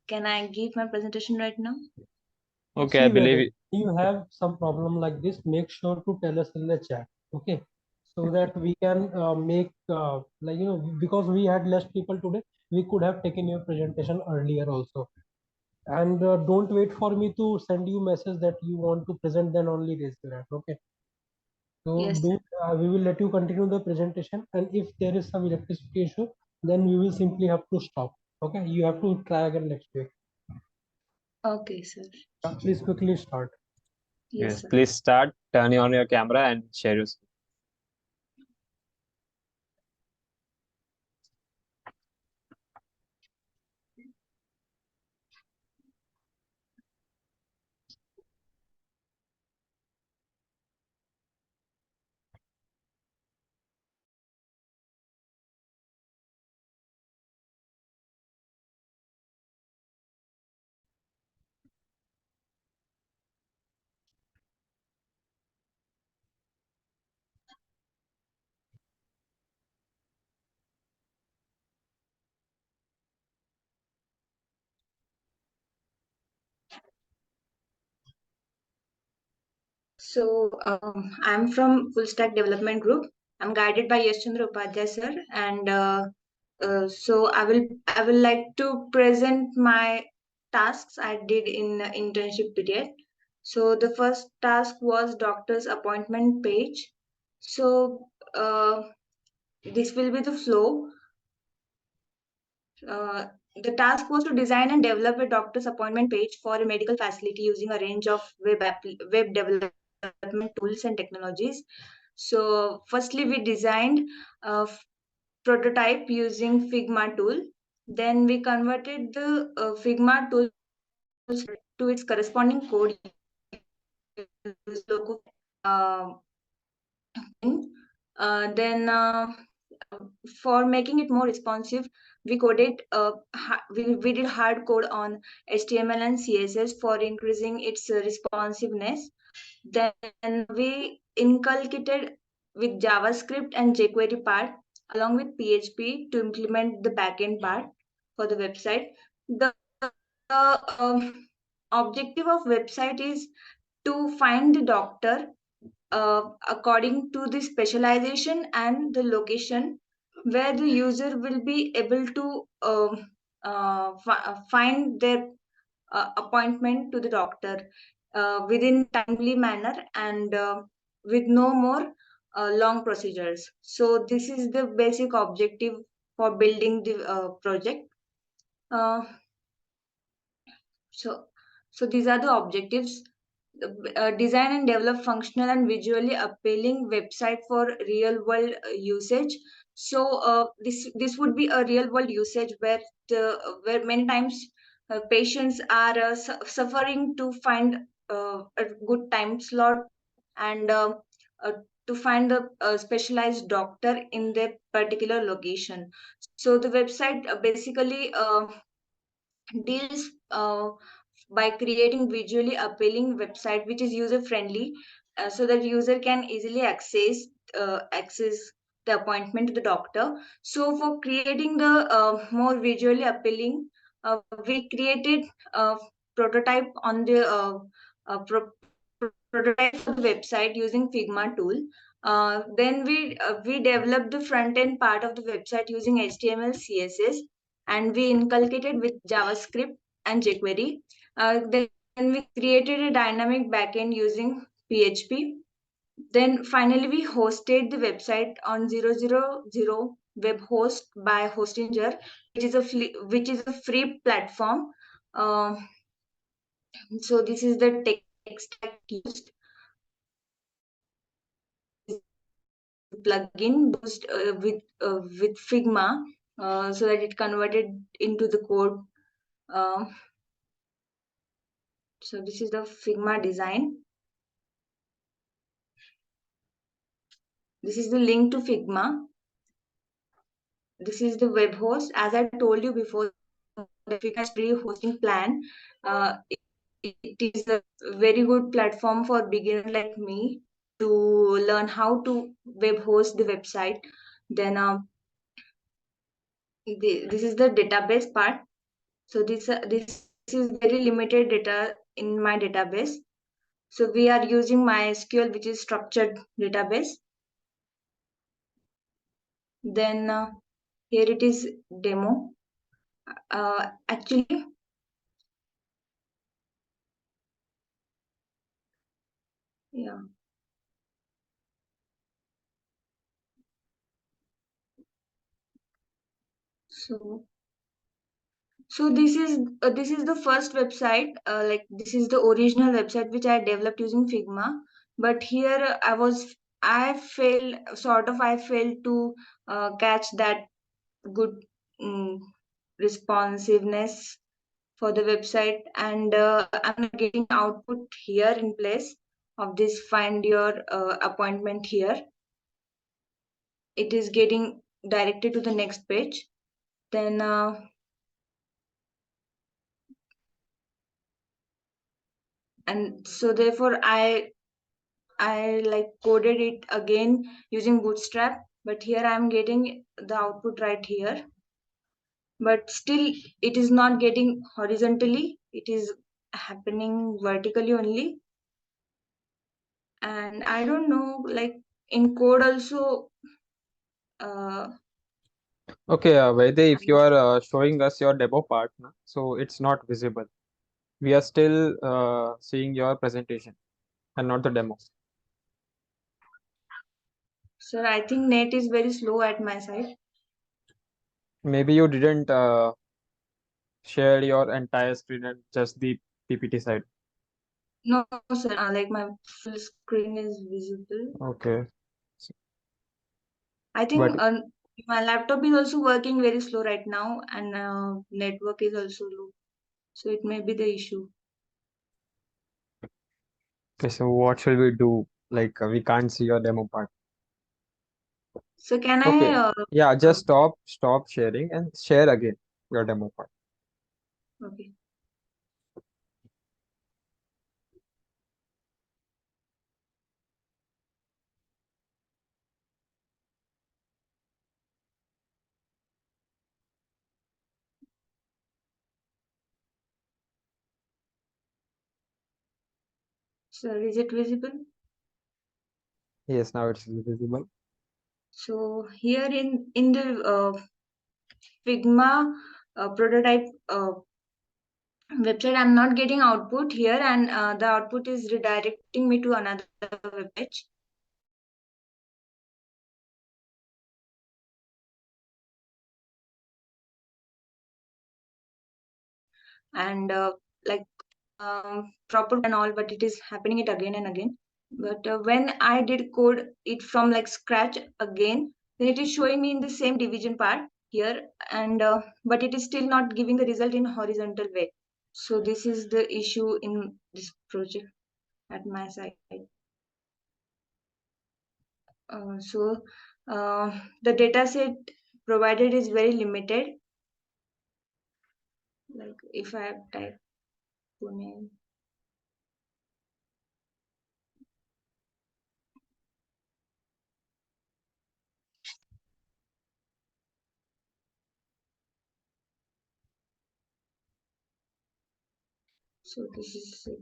can I give my presentation right now? Okay, See, I believe you have some problem like this, make sure to tell us in the chat. Okay. So that we can make like, you know, because we had less people today, we could have taken your presentation earlier also. And don't wait for me to send you message that you want to present, then only raise your hand. Okay. So Yes. we will let you continue the presentation, and if there is some electricity issue, then we will simply have to stop. Okay, you have to try again next week. Okay, sir. Please quickly start. yes. Please start. Turn on your camera and share your screen. So I'm from Full Stack Development Group. I'm guided by Yashchandra Upadhyay sir, and so I will like to present my tasks I did in internship period. So the first task was doctor's appointment page. So this will be the flow. Uh, the task was to design and develop a doctor's appointment page for a medical facility using a range of web development tools and technologies. So, firstly, we designed a prototype using Figma tool. Then we converted the Figma tool to its corresponding code. Uh, then for making it more responsive, we coded we did hard code on HTML and CSS for increasing its responsiveness. Then we inculcated with JavaScript and jQuery part along with PHP to implement the backend part for the website. The objective of website is to find the doctor according to the specialization and the location where the user will be able to find their appointment to the doctor within timely manner and with no more long procedures. So this is the basic objective for building the project. Uh, so these are the objectives. Design and develop functional and visually appealing website for real world usage. So this would be a real world usage where many times patients are suffering to find a good time slot and uh, to find a specialized doctor in their particular location. So the website basically deals by creating visually appealing website which is user friendly, so that user can easily access the appointment to the doctor. So for creating the more visually appealing, we created a prototype on the prototype for the website using Figma tool. Then we developed the front end part of the website using HTML, CSS, and we inculcated with JavaScript and jQuery. Then we created a dynamic backend using PHP. Then finally we hosted the website on 000 web host by Hostinger, which is a free platform. Uh, so this is the tech stack used. Plugin used with Figma, so that it converted into the code. Uh, so this is the Figma design. This is the link to Figma. This is the web host. As I told you before, the Figma free hosting plan. It is a very good platform for beginner like me to learn how to web host the website. Then this is the database part. So this is very limited data in my database. So we are using MySQL, which is structured database. Then here it is demo. Actually, yeah. So this is the first website. Like this is the original website which I developed using Figma. But here I failed to catch that good responsiveness for the website, and I'm not getting output here in place of this find your appointment here. It is getting directed to the next page. Then and so therefore I like coded it again using Bootstrap, but here I'm getting the output right here. But still it is not getting horizontally, it is happening vertically only. And I don't know, like in code also. Okay, Vaidehi, if you are showing us your demo part, na, so it's not visible. We are still seeing your presentation and not the demo. Sir, I think net is very slow at my side. Maybe you didn't share your entire screen and just the PPT side. No, sir, like my full screen is visible. Okay. I think But my laptop is also working very slow right now, and network is also low. So it may be the issue. okay, so what shall we do? Like we can't see your demo part. So can Okay. I? Yeah, just stop sharing and share again your demo part. Okay. Sir, is it visible? Yes, now it's visible. So here in the Figma prototype website, I'm not getting output here, and the output is redirecting me to another web page. And like proper and all, but it is happening it again and again. But when I did code it from like scratch again, then it is showing me in the same division part here, and but it is still not giving the result in horizontal way. So this is the issue in this project at my side. So the data set provided is very limited. Like if I type Pune, so this is it.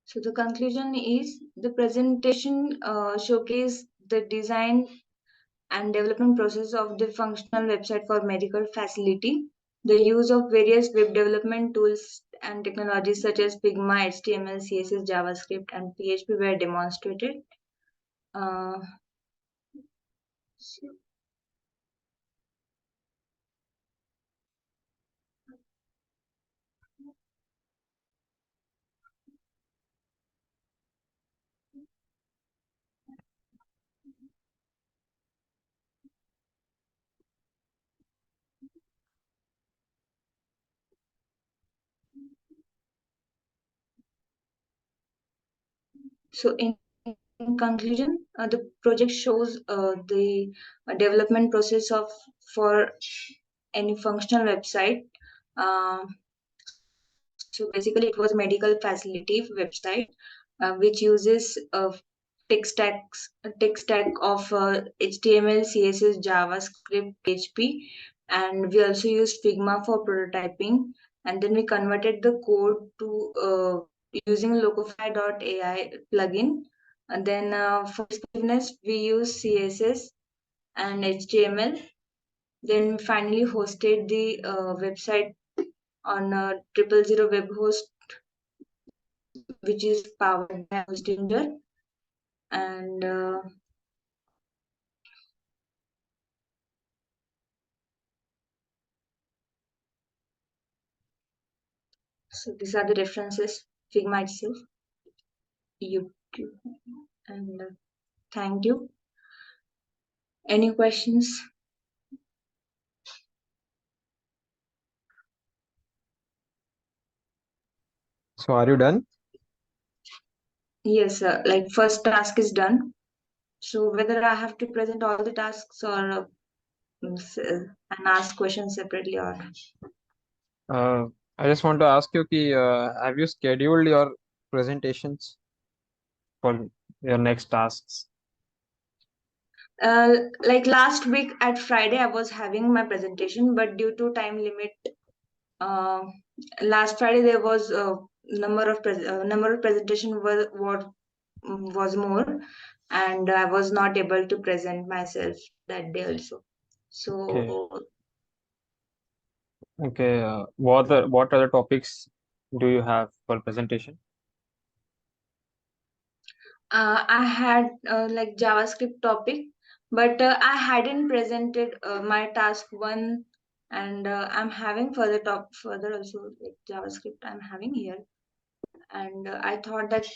So the conclusion is the presentation showcase the design and development process of the functional website for medical facility. The use of various web development tools and technologies such as Figma, HTML, CSS, JavaScript, and PHP were demonstrated. Uh, so in conclusion, the project shows the development process of for any functional website. So basically, it was a medical facility website which uses tech stack of HTML, CSS, JavaScript, PHP, and we also used Figma for prototyping. And then we converted the code to using Locofy.ai plugin. And then for responsiveness, we use CSS and HTML. Then finally hosted the website on a 000 web host, which is powered by Hostinger. And so these are the references, Figma itself, YouTube, and thank you. Any questions? So are you done? Yes, like first task is done. So whether I have to present all the tasks or and ask questions separately or I just want to ask you, have you scheduled your presentations for your next tasks? like last week at Friday I was having my presentation, but due to time limit, uh, last Friday there was a number of presentation was more, and I was not able to present myself that day also. Okay. So Okay. What other topics do you have for presentation? I had like JavaScript topic, but I hadn't presented my task one, and I'm having further also like JavaScript I'm having here, and I thought that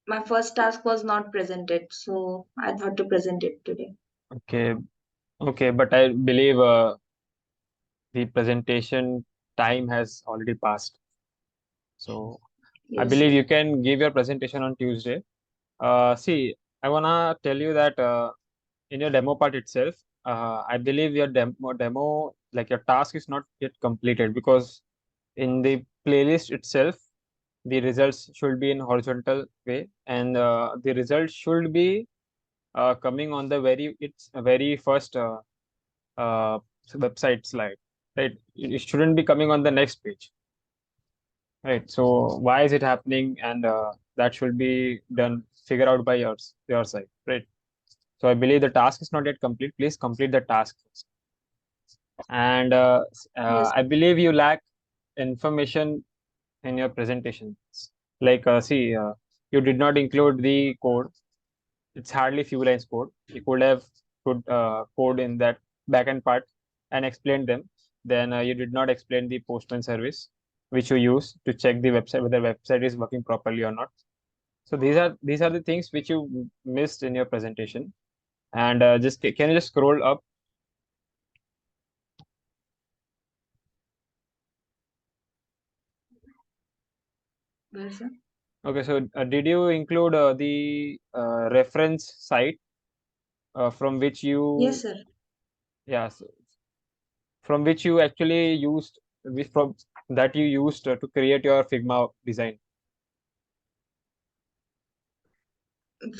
my first task was not presented, so I thought to present it today. Okay. Okay. But I believe the presentation time has already passed. So I Yes. believe you can give your presentation on Tuesday. See, I wanna tell you that in your demo part itself, I believe your demo, like your task is not yet completed, because in the playlist itself, the results should be in horizontal way, and the results should be coming on the very first website slide, right? It shouldn't be coming on the next page, right? So why is it happening? And that should be done, figure out by your side, right? So I believe the task is not yet complete. Please complete the task first. And Yes. I believe you lack information in your presentations. Like, you did not include the code. It's hardly few lines code. You could have put code in that backend part and explained them. Then you did not explain the postman service, which you use to check the website whether the website is working properly or not. So these are the things which you missed in your presentation. And just can you just scroll up? Where, sir? Okay, so did you include the reference site from which you Yes, sir. yeah so from which you actually used from that you used to create your Figma design?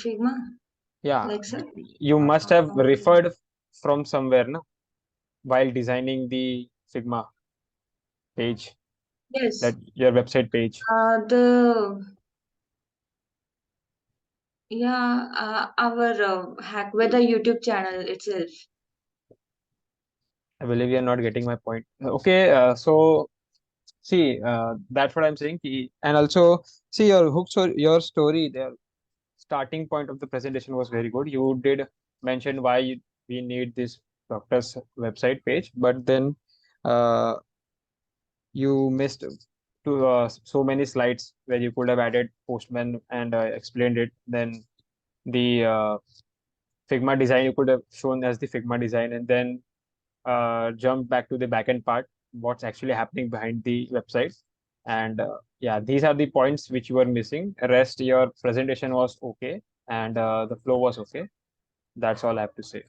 Figma, Yeah, like, sir? you must have Okay. referred from somewhere, no, while designing the Figma page, Yes. that your website page. Our Hack Weather YouTube channel itself. I believe you are not getting my point. Okay, so see, that's what I'm saying. And also, see, your hooks or your story, the starting point of the presentation was very good. You did mention why we need this doctor's website page, but then uh, you missed so many slides where you could have added postman and explained it. Then the Figma design you could have shown as the Figma design, and then jump back to the backend part, what's actually happening behind the website. And yeah, these are the points which you were missing. Rest, your presentation was okay, and the flow was okay. That's all I have to say.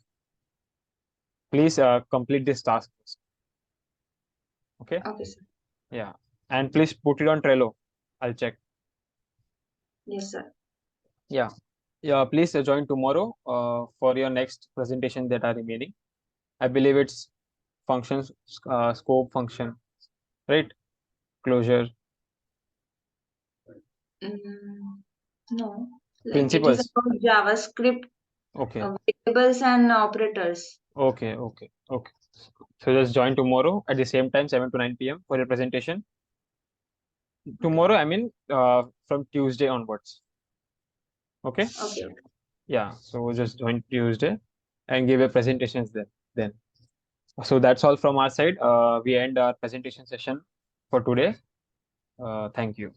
Please complete this task first. Okay. Okay, sir. Yeah, and please put it on Trello. I'll check. Yes, sir. Yeah. Yeah, please join tomorrow for your next presentation that are remaining. I believe it's functions, scope function, right? Closure, No, like it is principles. about JavaScript, Okay. variables and operators. Okay, okay, okay. So just join tomorrow at the same time, 7 to 9 p.m. for your presentation. Tomorrow, I mean, from Tuesday onwards. Okay? Okay. Yeah. So just join Tuesday and give your presentations then. So that's all from our side. We end our presentation session for today. Thank you.